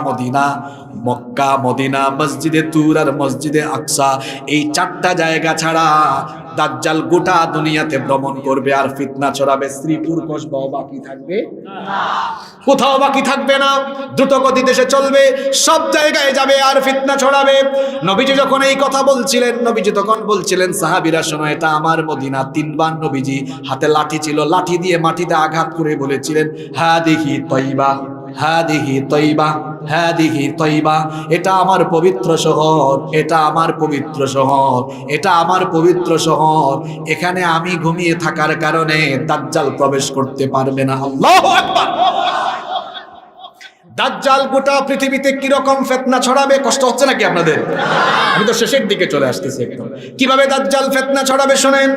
মদিনা, মসজিদে তুর আর মসজিদে আকসা। এই 4টা জায়গা ছাড়া দাজ্জাল গোটা দুনিয়াতে ভ্রমণ করবে আর ফিতনা ছড়াবে। শ্রীপুর কসবাও বাকি থাকবে না, কোথাও বাকি থাকবে না। দ্রুত গতিতে সে চলবে, সব জায়গায় যাবে আর ফিতনা ছড়াবে। নবীজি যখন এই কথা বলছিলেন, নবীজি তখন বলছিলেন, সাহাবীরা শোনো, এটা আমার মদিনা। 3 বার নবীজি হাতে লাঠি ছিল, লাঠি দিয়ে মাটিতে আঘাত করে বলেছিলেন, হাদিহি তয়বা, হাদিহি তয়বা, হাদিহি তয়বা। এটা আমার পবিত্র শহর, এটা আমার পবিত্র শহর, এটা আমার পবিত্র শহর। এখানে আমি ঘুমিয়ে থাকার কারণে দাজ্জাল প্রবেশ করতে পারবে না। আল্লাহু আকবার। দাজ্জাল গোটা পৃথিবীতে কিরকম ফিতনা ছড়াবে, কষ্ট হচ্ছে নাকি আপনাদের? আমি তো শেষের দিকে চলে আসতেছি একদম। কিভাবে দাজ্জাল ফিতনা ছড়াবে শোনেন।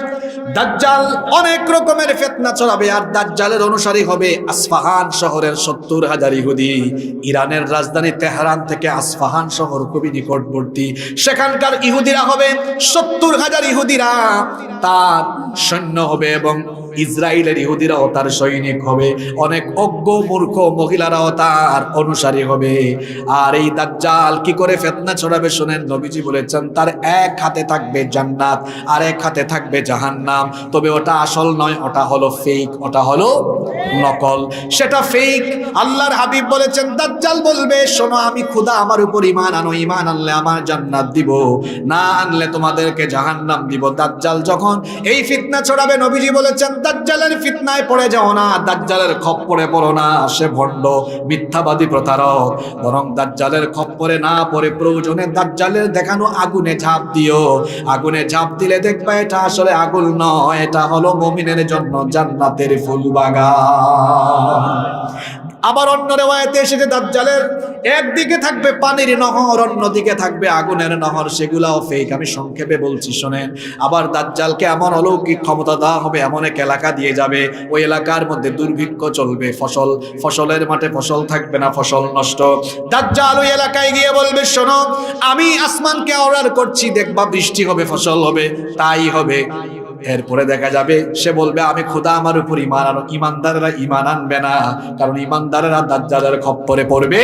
দাজ্জাল অনেক রকমের ফিতনা ছড়াবে আর দাজ্জালের অনুসারী হবে আসফাহান শহরের 70,000 ইহুদি। ইরানের রাজধানী তেহরান থেকে আসফাহান শহর খুবই নিকটবর্তী। সেখানকার ইহুদিরা হবে 70,000 ইহুদিরা তার সৈন্য হবে এবং ইসরায়েলের ইহুদিরাও তার সৈনিক হবে। অনেক অজ্ঞ মূর্খ মহিলারাও তার অনুসারী হবে। আর এই দাজ্জাল কি করে ফিতনা ছড়াবে শুনেন। নবীজি বলেছেন, তার এক হাতে থাকবে জান্নাত আর এক হাতে থাকবে জাহান্নাম। তবে ওটা আসল নয়, ওটা হলো ফেক, ওটা হলো নকল, সেটা ফেক। আল্লাহর হাবিব বলেছেন, দাজ্জাল বলবে, শোনো আমি খোদা, আমার উপর ঈমান আনো, ঈমান আনলে আমার জান্নাত দিব, না আনলে তোমাদেরকে জাহান্নাম দিব। দাজ্জাল যখন এই ফিতনা ছড়াবে, নবীজি বলেছেন, দাজ্জালের ফিতনায় পড়ে যাও না, দাজ্জালের খপ্পরে পড়ো না, সে ভণ্ড মিথ্যাবাদী প্রতারক। বরং দাজ্জালের খপ্পরে না পড়ে প্রয়োজনে দাজ্জালের দেখানো আগুনে ঝাঁপ দিও। আগুনে ঝাঁপ দিলে দেখবে এটা আসলে আগুন নয়, এটা হলো মুমিনের জন্য জান্নাতের ফুল বাগান। আবার অন্য রিওয়ায়াতে এসেছে, দাজ্জালের একদিকে থাকবে পানির নহর, অন্যদিকে থাকবে আগুনের নহর, সেগুলাও ফেক। আমি সংক্ষেপে বলছি শোনেন। আবার দাজ্জালকে এমন অলৌকিক ক্ষমতা দেওয়া হবে, এমন এক এলাকা দিয়ে যাবে, ওই এলাকার মধ্যে দুর্ভিক্ষ চলবে, ফসলের মাঠে ফসল থাকবে না, ফসল নষ্ট। দাজ্জাল ওই এলাকায় গিয়ে বলবে, শোনো আমি আসমানকে অর্ডার করছি, দেখবা বৃষ্টি হবে, ফসল হবে, তাই হবে। এরপরে দেখা যাবে সে বলবে, আমি খোদা আমার উপর ঈমান আনো। ঈমানদারেরা ঈমান আনবে না, কারণ ঈমানদারেরা দাজ্জালের খপ্পরে পড়বে।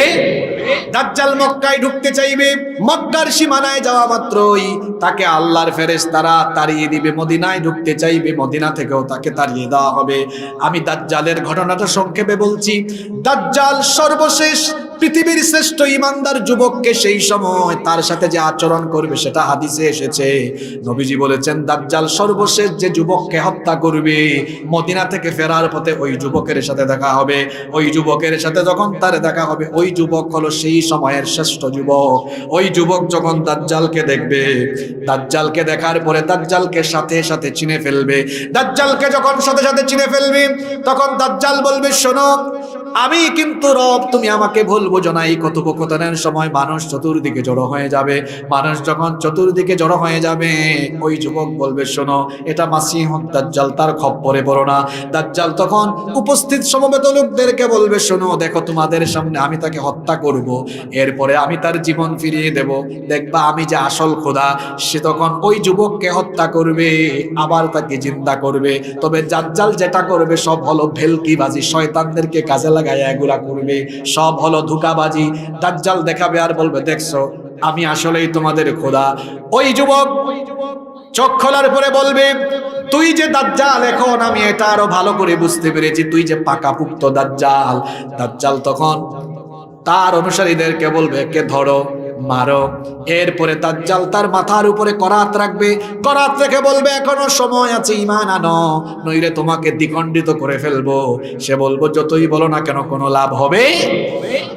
দাজ্জাল মক্কায় ঢুকতে চাইবে, মক্কার সীমানায় যাওয়া মাত্রই তাকে আল্লাহর ফেরেশতারা তাড়িয়ে দিবে। মদিনায় ঢুকতে চাইবে, মদিনা থেকেও তাকে তাড়িয়ে দেওয়া হবে। আমি দাজ্জালের ঘটনাটা সংক্ষেপে বলছি। দাজ্জাল সর্বশেষ পৃথিবীর শ্রেষ্ঠ ঈমানদার যুবককে সেই সময় তার সাথে যে আচরণ করবে সেটা হাদিসে এসেছে। নবীজি বলেছেন, দাজ্জাল সর্বশেষ যে যুবককে হত্যা করবে, মদিনা থেকে ফেরার পথে ওই যুবকের সাথে দেখা হবে। ওই যুবকের সাথে যখন তার দেখা হবে, ওই যুবক হলো সেই সময়ের শ্রেষ্ঠ যুবক। ওই যুবক যখন দাজ্জালকে দেখবে, দাজ্জালকে দেখার পরে দাজ্জালকে সাথে সাথে চিনে ফেলবে। দাজ্জালকে যখন সাথে সাথে চিনে ফেলবে, তখন দাজ্জাল বলবে, শোনো আমি কিন্তু রব, তুমি আমাকে ভুল বুঝো না। এই কথোপকথনের সময় মানুষ চতুর্দিকে জড়ো হয়ে যাবে। মানুষ যখন চতুর্দিকে জড়ো হয়ে যাবে, ওই যুবক বলবে, শোনো এটা মাসিহ দাজ্জাল, তার খপ্পরে পড়ো না। দাজ্জাল তখন উপস্থিত সমবেত লোকদেরকে বলবে, শোনো দেখো তোমাদের সামনে আমি তাকে হত্যা করব, এরপরে আমি তার জীবন ফিরিয়ে দেব, দেখবা আমি যে আসল খোদা। সে তখন ওই যুবককে হত্যা করবে, আবার তাকে জিন্দা করবে। তবে দাজ্জাল যেটা করবে সব হলো ভেলকিবাজি, শয়তানদেরকে কাজে লাগায় এগুলা করবে, সব হলো ধোঁকাবাজি। দাজ্জাল দেখাবে আর বলবে, দেখছো আমি আসলেই তোমাদের খোদা। ওই যুবক চোখ খোলার পরে বলবে, তুই যে দাজ্জাল, এখন আমি এটা আরো ভালো করে বুঝতে পেরেছি, তুই যে পাকাপুক্ত দাজ্জাল। দাজ্জাল তখন তার অনুসারীদেরকে বলবে, কে ধরো, মারো। এরপরে দাজ্জাল তার মাথার উপরে করাত রাখবে, করাত রেখে বলবে, এখনো সময় আছে, ঈমান আনো, নইলে তোমাকে দ্বিখণ্ডিত করে ফেলবো। সে বলবো, যতই বলো না কেন কোনো লাভ হবে।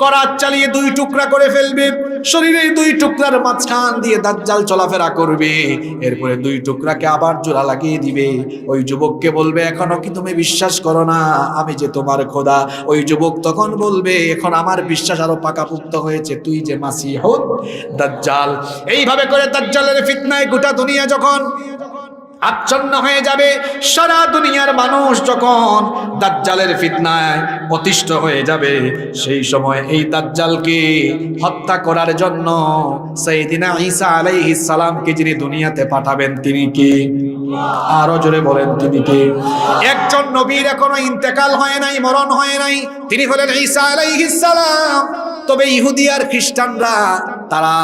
করাত চালিয়ে দুই টুকরা করে ফেলবে, শরীরের দুই টুকরার মাঝখান দিয়ে দাজ্জাল চলাফেরা করবে। এরপরে দুই টুকরাকে আবার জোড়া লাগিয়ে দিবে। ওই যুবককে বলবে, এখনো কি তুমি বিশ্বাস করো না আমি যে তোমার খোদা? ওই যুবক তখন বলবে, এখন আমার বিশ্বাস আরো পাকাপুক্ত হয়েছে, তুই যে মাসিহ দাজ্জাল। এইভাবে করে দাজ্জালের ফিতনায় গোটা দুনিয়া যখন আচ্ছন্ন হয়ে যাবে, সারা দুনিয়ার মানুষ যখন দাজ্জালের ফিতনায় অতিষ্ঠ হয়ে যাবে, সেই সময় এই দাজ্জালকে হত্যা করার জন্য সাইয়েদিনা ঈসা আলাইহিস সালামকে যিনি দুনিয়াতে পাঠাবেন তিনি কে? আরো জোরে বলেন, তিনি কে? একজন নবীর এখনো ইন্তেকাল হয় নাই, মরণ হয় নাই, তিনি হলেন ঈসা আলাইহিস সালাম। তবে ইহুদি আর খ্রিস্টানরা তারা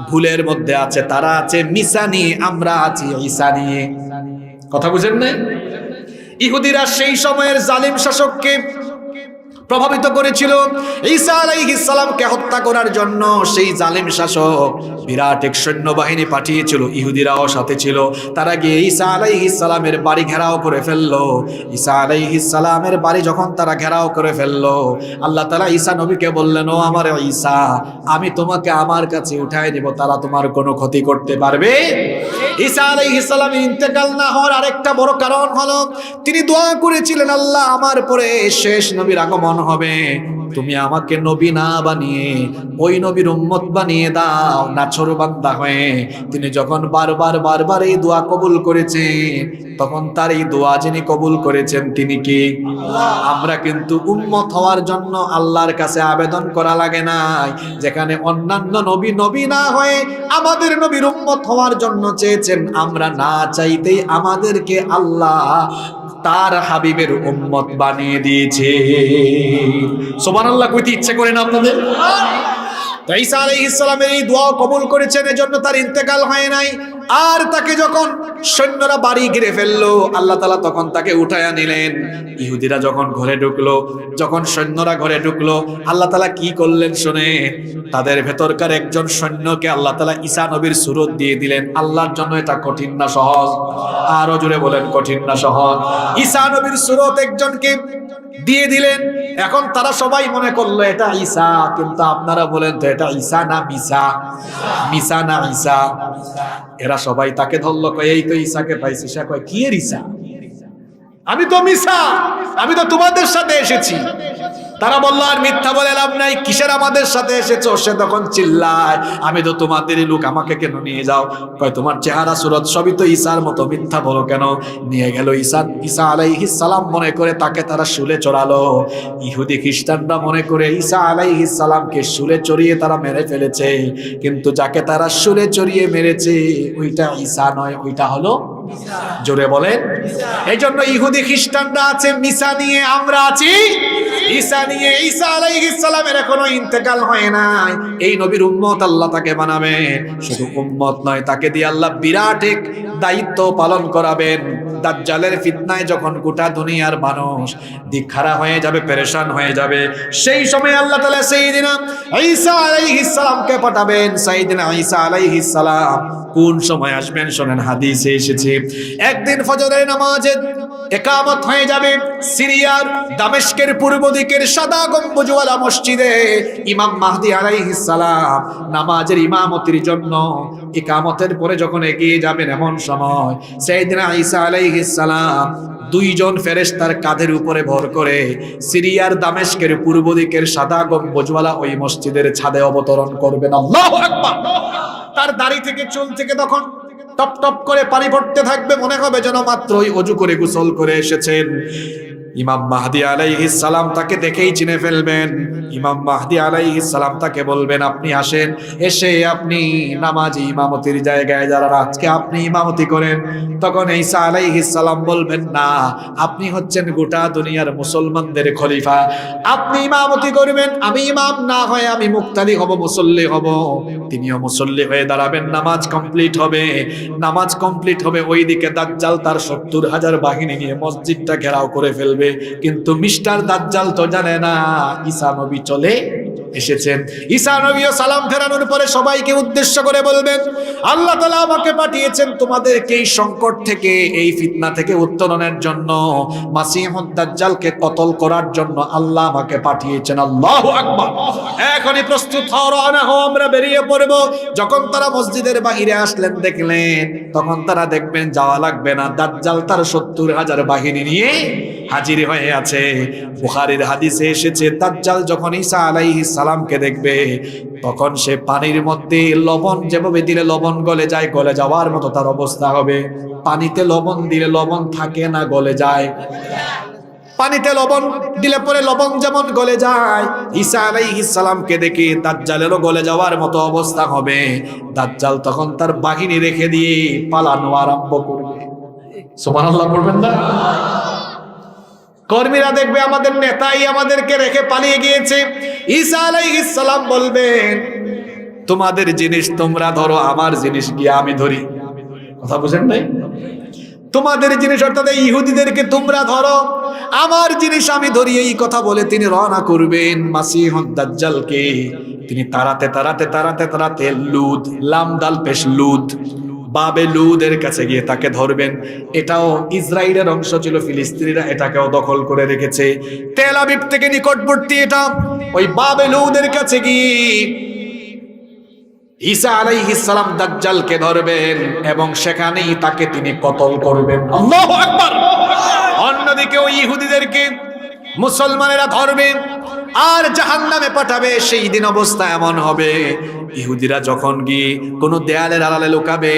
ভুলের মধ্যে আছে, তারা আছে মিসা নিয়ে, আমরা আছি ঈসা নিয়ে। কথা বুঝেন না? ইহুদিরা সেই সময়ের জালিম শাসককে প্রভাবিত করেছিল ঈসা আলাইহিস সালামকে হত্যা করার জন্য। সেই জালিম শাসক বিরাট এক সৈন্যবাহিনী পাঠিয়েছিল, ইহুদিরাও সাথে ছিল। তারা গিয়ে ঈসা আলাইহিস সালামের বাড়ি ঘেরাও করে ফেললো। ঈসা আলাইহিস সালামের বাড়ি যখন তারা ঘেরাও করে ফেললো, আল্লাহ তাআলা ঈসা নবীকে বললেন, ও আমার ঈসা, আমি তোমাকে আমার কাছে উঠায় দেব, তারা তোমার কোনো ক্ষতি করতে পারবে? ঈসা আলাইহিস সালামের ইন্তেকাল না হওয়ার আরেকটা বড় কারণ হলো, তিনি দোয়া করেছিলেন, আল্লাহ আমার পরে শেষ নবীর আগমন হবে, তুমি আমাকে নবী না বানিয়ে ওই নবীর উম্মত বানিয়ে দাও, নাছরবান্দা হয়ে। তিনি যখন বারবার এই দোয়া কবুল করেছেন, তখন তার এই দোয়া যিনি কবুল করেছেন তিনি কি? আমরা কিন্তু উম্মত হওয়ার জন্য আল্লাহর কাছে আবেদন করা লাগে নাই। যেখানে অন্যান্য নবী না হয়ে আমাদের নবীর উম্মত হওয়ার জন্য চেয়েছেন, আমরা না চাইতেই আমাদেরকে আল্লাহ তার হাবিবের উম্মত বানিয়ে দিয়েছে। সুবহানাল্লাহ কইতে ইচ্ছে করে না আপনাদের? ঈসা আলাইহিস সালামের এই দোয়া কবুল করেছেন, এজন্য তার ইন্তেকাল হয় নাই। আর তাকে যখন সৈন্যরা বাড়ি ঘিরে ফেললো, আল্লাহ তাআলা তখন তাকে উঠায়া নিলেন। ইহুদিরা যখন ঘরে ঢুকলো, যখন সৈন্যরা ঘরে ঢুকলো, আল্লাহ তাআলা কি করলেন শুনে, তাদের ভেতরকার একজন সৈন্যকে আল্লাহ তাআলা ঈসা নবীর সুরত দিয়ে দিলেন। আল্লাহর জন্য এটা কঠিন না সহজ? আরো জোরে বলেন, কঠিন না সহজ? ঈসা নবীর সুরত একজনকে দিয়ে দিলেন। এখন তারা সবাই মনে করলো এটা ঈসা, কিন্তু আপনারা বলেন তো এটা ঈসা না মিসা? মিসা না ঈসা? এরা সবাই তাকে ধরলো, কয় এই তো ঈসাকে পাইছি। সে কয়, কি এর ঈসা? আমি তো মিসা, আমি তো তোমাদের সাথে এসেছি। তারা বললো, আর মিথ্যা বলে লাভ নাই, কিসের আমাদের সাথে এসেছো? সে তখন চিল্লায়, আমি তো তোমাদেরই লোক, আমাকে কেন নিয়ে যাও? কয়, তোমার চেহারা সুরত সবই তো ঈসার মতো, মিথ্যা বলো কেন? নিয়ে গেল ঈসা আলাইহিস সালাম মনে করে তাকে তারা শুলে চড়ালো। ইহুদি খ্রিস্টানরা মনে করে ঈসা আলাইহিস সালামকে শুলে চড়িয়ে তারা মেরে ফেলেছে, কিন্তু যাকে তারা শুলে চড়িয়ে মেরেছে ওইটা ঈসা নয়, ওইটা হলো জোরে বলেন। এই জন্য ইহুদি খ্রিস্টানরা আছে মিসা নিয়ে, আমরা আছি ঈসা নিয়ে। ঈসা আলাইহিস সালামের এখনো ইন্তেকাল হয় নাই। এই নবীর উম্মত আল্লাহ তাকে বানাবে। শুধু উম্মত নয়, তাকে দিয়ে আল্লাহ বিরাট এক দায়িত্ব পালন করাবেন। দাজ্জালের ফিতনায় যখন গোটা দুনিয়ার মানুষ দিকহারা হয়ে যাবে, পেরেশান হয়ে যাবে, সেই সময় আল্লাহ তাআলা সাইয়্যিদিনা ঈসা আলাইহিস সালামকে পাঠাবেন। সাইয়্যিদিনা ঈসা আলাইহিস সালাম কোন সময় আসবেন শোনেন, হাদিসে এসেছে, একদিন ফজরের নামাজে ইকামত হয়ে যাবে সিরিয়ার দামেস্কের পূর্ব দিকের সাদা গম্বুজওয়ালা মসজিদে। ইমাম মাহদী আলাইহিস সালাম নামাজের ইমামতির জন্য ইকামতের পরে যখন এগিয়ে যাবেন, এমন সময় সাইয়্যিদিনা ঈসা আলাইহিস সালাম দুইজন ফেরেশতার কাঁধের উপরে ভর করে সিরিয়ার দামেস্কের পূর্ব দিকের সাদা গম্বুজওয়ালা ওই মসজিদের ছাদে অবতরণ করবেন। আল্লাহু আকবার। তার দাড়ি থেকে চুল থেকে তখন টপ টপ করে পানি পড়তে থাকবে, মনে হবে যেন মাত্রই ওযু করে গোসল করে এসেছেন। ইমাম মাহদি আলাইহিস সালাম তাকে দেখেই চিনে ফেলবেন। ইমাম মাহদি আলাইহিস সালাম তাকে বলবেন, আপনি আসেন, এসে আপনি নামাজি ইমামতির জায়গায় যারা আজকে আপনি ইমামতি করেন। তখন ঈসা আলাইহিস সালাম বলবেন, না, আপনি হচ্ছেন গোটা দুনিয়ার মুসলমানদের খলিফা, আপনি ইমামতি করবেন, আমি ইমাম না হয় আমি মুক্তাদি হব, মুসল্লি হব। তিনিও মুসল্লি হয়ে দাঁড়াবেন, নামাজ কমপ্লিট হবে। নামাজ কমপ্লিট হবে, ওইদিকে দাজ্জাল তার 70,000 বাহিনী নিয়ে মসজিদটা ঘেরাও করে ফেলবে। কিন্তু মিস্টার দাজ্জাল তো জানে না ঈসা নবী চলে এসেছেন। ঈসা নবীও সালাম ফেরানোর পরে সবাইকে উদ্দেশ্য করে বলবেন, আল্লাহ তাআলা আমাকে পাঠিয়েছেন তোমাদেরকে এই সংকট থেকে, এই ফিতনা থেকে উত্তরণের জন্য, মাসিহুদ দাজ্জালকে কতল করার জন্য আল্লাহ আমাকে পাঠিয়েছেন। আল্লাহু আকবার। এখনই প্রস্তুত হও, রওনা হও, আমরা বেরিয়ে পড়ব। যখন তারা মসজিদের বাইরে আসলেন, দেখলেন, তখন তারা দেখবেন যাওয়া লাগবে না, দাজ্জাল তার 70,000 বাহিনী নিয়ে হাজির হয়ে আছে। বুখারীর হাদিসে এসেছে, দাজ্জাল যখন ঈসা আলাইহিস সালামকে দেখবে, তখন সে পানির মধ্যে লবণ যেভাবে দিলে লবণ গলে যায়, গলে যাওয়ার মতো তার অবস্থা হবে। পানিতে লবণ দিলে লবণ থাকে না, গলে যায়। পানিতে লবণ দিলে পরে লবণ যেমন গলে যায়, ঈসা আলাইহিস সালামকে দেখে দাজ্জালেরও গলে যাওয়ার মতো অবস্থা হবে। দাজ্জাল তখন তার বাহিনী রেখে দিয়ে পালানো আরম্ভ করবে। সুবহানাল্লাহ বলবেন না? কর্মীরা দেখবে আমাদের নেতাই আমাদেরকে রেখে পালিয়ে গিয়েছে। ঈসা আলাইহিস সালাম বলবেন, তোমাদের জিনিস তোমরা ধরো, আমার জিনিস গিয়ে আমি ধরি। কথা বুঝেন নাই? তোমাদের জিনিস অর্থাৎ ইহুদিদেরকে তোমরা ধরো, আমার জিনিস আমি ধরি। এই কথা বলে তিনি রওনা করবেন মাসিহুদ দাজ্জালকে তিনি তাড়াতে তাড়াতে তাড়াতে তাড়াতে লুদ, লাম দাল পেশ লুদ, বাবে লুদের কাছে গিয়ে তাকে ধরবেন। এটাও ইসরায়েলের অংশ ছিল, ফিলিস্তিনিরা এটাকেও দখল করে রেখেছে। তেল আবিব থেকে নিকটবর্তী এটা, ওই বাবে লুদের কাছে গিয়ে ঈসা আলাইহিস সালাম দাজ্জালকে ধরবেন এবং সেখানেই তাকে তিনি কতল করবেন। আল্লাহু আকবার। অন্যদিকে ওই ইহুদিদেরকে মুসলমানেরা ধরবে আর জাহান্নামে পাঠাবে। সেই দিন অবস্থা এমন হবে, ইহুদিরা যখন গিয়ে কোনো দেয়ালের আড়ালে লুকাবে,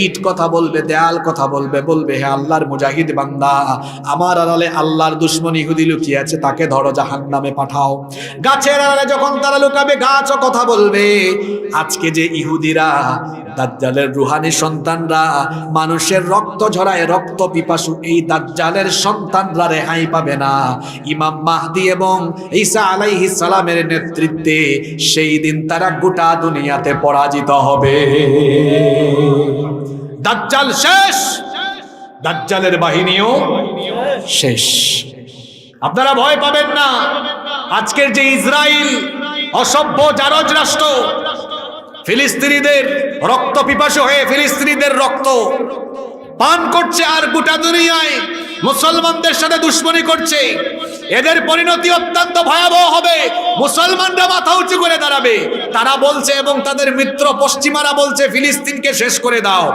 ইট কথা বলবে, দেয়াল কথা বলবে, বলবে, হে আল্লাহর মুজাহিদ বান্দা, আমার আড়ালে আল্লাহর দুশমন ইহুদি লুকিয়ে আছে, তাকে ধরো, জাহান্নামে পাঠাও। গাছের আড়ালে যখন তারা লুকাবে, গাছও কথা বলবে, আজকে যে ইহুদিরা দাজ্জালের রুহানি সন্তানরা মানুষের রক্ত ঝরায়, রক্ত পিপাসু এই দাজ্জালের সন্তানরা রেহাই পাবে না। ইমাম মাহদি এবং ঈসা আলাইহিস সালামের নেতৃত্বে সেই দিন তারা গোটা দুনিয়াতে পরাজিত হবে। দাজ্জাল শেষ, দাজ্জালের বাহিনীও শেষ। আপনারা ভয় পাবেন না। আজকের যে ইসরায়েল অসভ্য জারজ রাষ্ট্র, ফিলিস্তিনিদের রক্ত পিপাসু হয়ে ফিলিস্তিনিদের রক্ত পান করছে আর গোটা দুনিয়ায় মুসলমানদের সাথে দুশ্মনী করছে, এদের পরিণতি অত্যন্ত ভয়াবহ হবে। মুসলমানরা মাথা উঁচু করে দাঁড়াবে। তারা বলছে এবং তাদের মিত্র পশ্চিমারা বলছে ফিলিস্তিনকে শেষ করে দাও।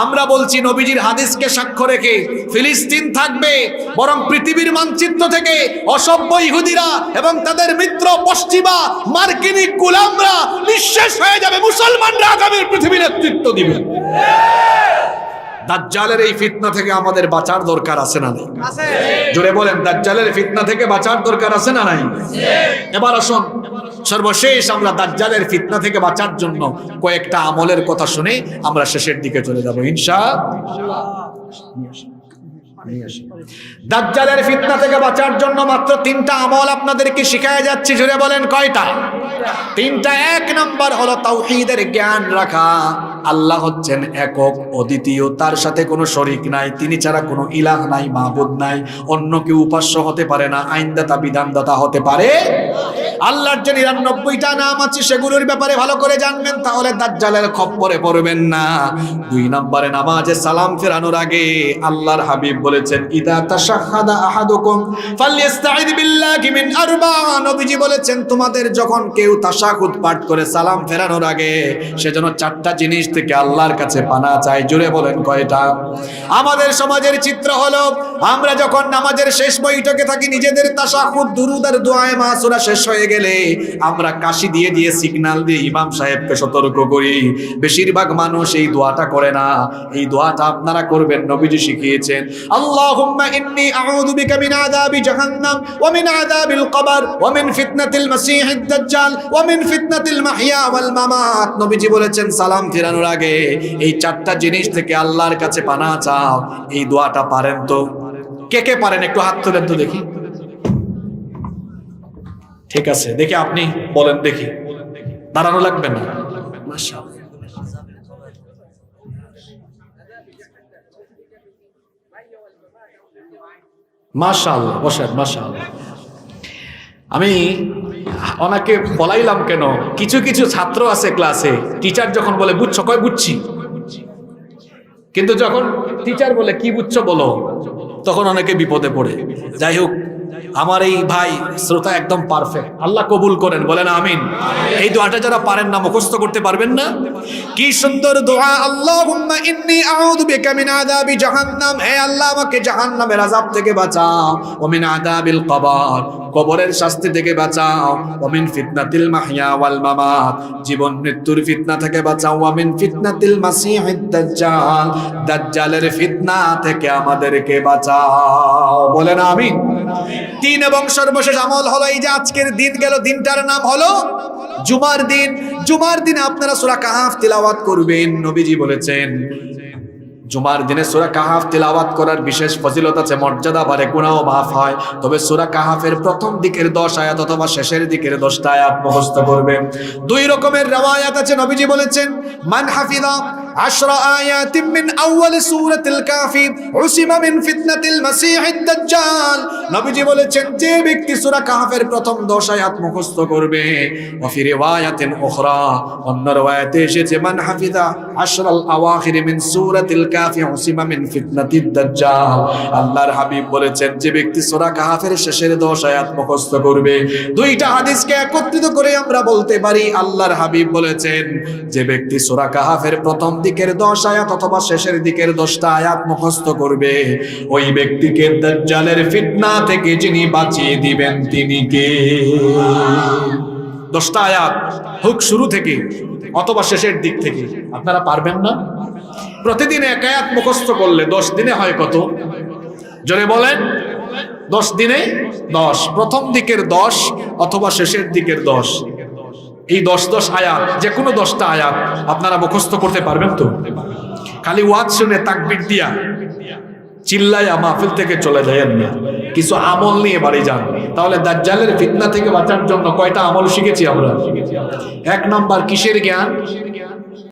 আমরা বলছি নবীজির হাদিসকে সাক্ষ্য রেখে ফিলিস্তিন থাকবে, বরং পৃথিবীর মানচিত্র থেকে অসভ্য ইহুদিরা এবং তাদের মিত্র পশ্চিমা মার্কিনী গোলামরা নিঃশেষ হয়ে যাবে। মুসলমানরা আগামী পৃথিবীর নেতৃত্ব দিবে। দাজ্জালের এই ফিতনা থেকে আমাদের বাঁচার দরকার আছে না নাই? জোরে বলেন, দাজ্জালের ফিতনা থেকে বাঁচার দরকার আছে না নাই? এবার আসুন সর্বশেষ আমরা দাজ্জালের ফিতনা থেকে বাঁচার জন্য কয়েকটা আমলের কথা শুনে আমরা শেষের দিকে চলে যাব ইনশাআল্লাহ। দাজ্জালের ফিতনা থেকে বাঁচার জন্য মাত্র 3টা আমল আপনাদেরকে শিখায়া যাচ্ছি। জোরে বলেন কয়টা? 3টা। 1 নাম্বার হলো তাওহীদের জ্ঞান রাখা। আল্লাহ হচ্ছেন একক, অদ্বিতীয়, তার সাথে কোনো শরীক নাই, তিনি ছাড়া কোনো ইলাহ নাই, মাবুদ নাই, অন্য কেউ উপাস্য হতে পারে না, আইনদাতা বিধানদাতা হতে পারে। আল্লাহর যে 99টা নাম আছে সেগুলোর ব্যাপারে ভালো করে জানবেন, তাহলে দাজ্জালের খপ্পরে পড়বেন না। 2 নম্বরে নামাজে সালাম ফেরানোর আগে আল্লাহর হাবিব বলেছেন, ইদা তাশাহাদা আহাদুকুম ফালইস্তাঈদ বিল্লাহি মিন আরবা। নবীজি বলেছেন, তোমাদের যখন কেউ তাশাহুদ পাঠ করে সালাম ফেরানোর আগে সেজন্য 4টা জিনিস থেকে আল্লাহর কাছে পানা চাই। জোরে বলেন কয়টা? আমাদের সমাজের চিত্র হলো, আমরা যখন নামাজের শেষ বৈঠকে থাকি, নিজেদের তাশাহুদ, দুরূদ আর দোয়ায়ে মাসুরা শেষ হয়ে গেলে আমরা কাশি দিয়ে দিয়ে সিগন্যাল দিয়ে ইমাম সাহেবকে সতর্ক করি। বেশিরভাগ মানুষ এই দোয়াটা করে না। এই দোয়াটা আপনারা করবেন, নবীজি শিখিয়েছেন। আল্লাহুম্মা ইন্নী আউযু বিকা মিন আযাবি জাহান্নাম ওয়া মিন আযাবিল কবর ওয়া মিন ফিতনাতিল মাসীহিদ দাজ্জাল ওয়া মিন ফিতনাতিল মাহইয়া ওয়াল মামাত। নবীজি বলেছেন সালাম ফেরানোর আগে এই চারটা জিনিস থেকে আল্লাহর কাছে পানাহ চাও। এই দোয়াটা পারেন তো? কে কে পারেন একটু হাত তোলেন তো দেখি। ঠিক আছে, দেখি আপনি বলেন দেখি, দাঁড়ানো লাগবে না। মাশাআল্লাহ, মাশাআল্লাহ, বসেন। মাশাআল্লাহ। আমি ওনাকে বলাইলাম কেন, কিছু কিছু ছাত্র আছে ক্লাসে, টিচার যখন বলে বুঝছো, কয় বুঝছি, কিন্তু যখন টিচার বলে কি বুঝছো বলো, তখন অনেকে বিপদে পড়ে। যাই হোক, আমার এই ভাই শ্রোতা একদম পারফেক্ট, আল্লাহ কবুল করেন, বলেন আমিন। এই দোয়াটা যারা পারেন না, মুখস্থ করতে পারবেন না, কি সুন্দর দোয়া। আল্লাহুম্মা ইন্নী আউযু বিকা মিন আযাবি জাহান্নাম, হে আল্লাহ আমাকে জাহান্নামের আযাব থেকে বাঁচাও, ওয়া মিন আযাবিল কবর, কবরের শাস্তি থেকে বাঁচাও, ওয়া মিন ফিতনাতিল মাহইয়া ওয়াল মামাত, জীবন মৃত্যুর ফিতনা থেকে বাঁচাও, ওয়া মিন ফিতনাতিল মাসীহিদ দাজ্জাল, দাজ্জালের ফিতনা থেকে আমাদেরকে বাঁচাও, বলেন আমিন। তিন এবং সর্বশেষ আমল হলো এই যে আজকের দিন গেল, দিনটার নাম হলো জুমার দিন। জুমার দিনে আপনারা সূরা কাহাফ তিলাওয়াত করবেন। নবীজি বলেছেন জুমার দিনে সূরা কাহাফ তিলাওয়াত করার বিশেষ ফজিলত আছে, মর্যাদা বাড়ে, গুনাহ মাফ হয়। তবে সূরা কাহাফের প্রথম দিকের 10 আয়াত অথবা শেষের দিকের 10টা আয়াত মুখস্থ করবেন। দুই রকমের riwayat আছে, নবীজি বলেছেন মান হাফিযা 10 আয়াতিন মিন আউয়াল সূরাতিল কাফি উসিমা মিন ফিতনাতিল মাসীহিদ দাজ্জাল। নবীজি বলেছেন যে ব্যক্তি সূরা কাহাফের প্রথম 10 আয়াত মুখস্থ করবে, ওয়া ফি রিওয়ায়াতিন উখরা, অন্য riwayate এসেছে মান হাফিযা 10 আল আওয়াখির মিন সূরাতিল কাফি উসিমা মিন ফিতনাতিদ দাজ্জাল। আল্লাহর হাবিব বলেছেন যে ব্যক্তি সূরা কাহাফের শেষের 10 আয়াত মুখস্থ করবে। দুইটা হাদিসকে একত্রিত করে আমরা বলতে পারি আল্লাহর হাবিব বলেছেন যে ব্যক্তি সূরা কাহাফের প্রথম দিকের 10 আয়াত অথবা শেষের দিকের 10টা আয়াত মুখস্থ করবে, ওই ব্যক্তিকে দাজ্জালের ফিতনা থেকে যিনি বাঁচিয়ে দিবেন তিনি কে? 10টা আয়াত হোক শুরু থেকে অথবা শেষের দিক থেকে। আপনারা পারবেন না? প্রতিদিন এক আয়াত মুখস্থ করলে 10 দিনে হয় কত? জোরে বলেন। 10 দিনে 10, প্রথম দিকের 10 অথবা শেষের দিকের 10, এই 10 আয়াত, যে কোনো 10টা আয়াত আপনারা মুখস্থ করতে পারবেন তো? খালি ওয়াজ শুনে তাকবীর দিয়া চিল্লায়া মাহফিল থেকে চলে যায়েন না, কিছু আমল নিয়ে বাড়ি যান। তাহলে দাজ্জালের ফিতনা থেকে বাঁচার জন্য কয়টা আমল শিখেছি আমরা? 1 নাম্বার কিসের জ্ঞান?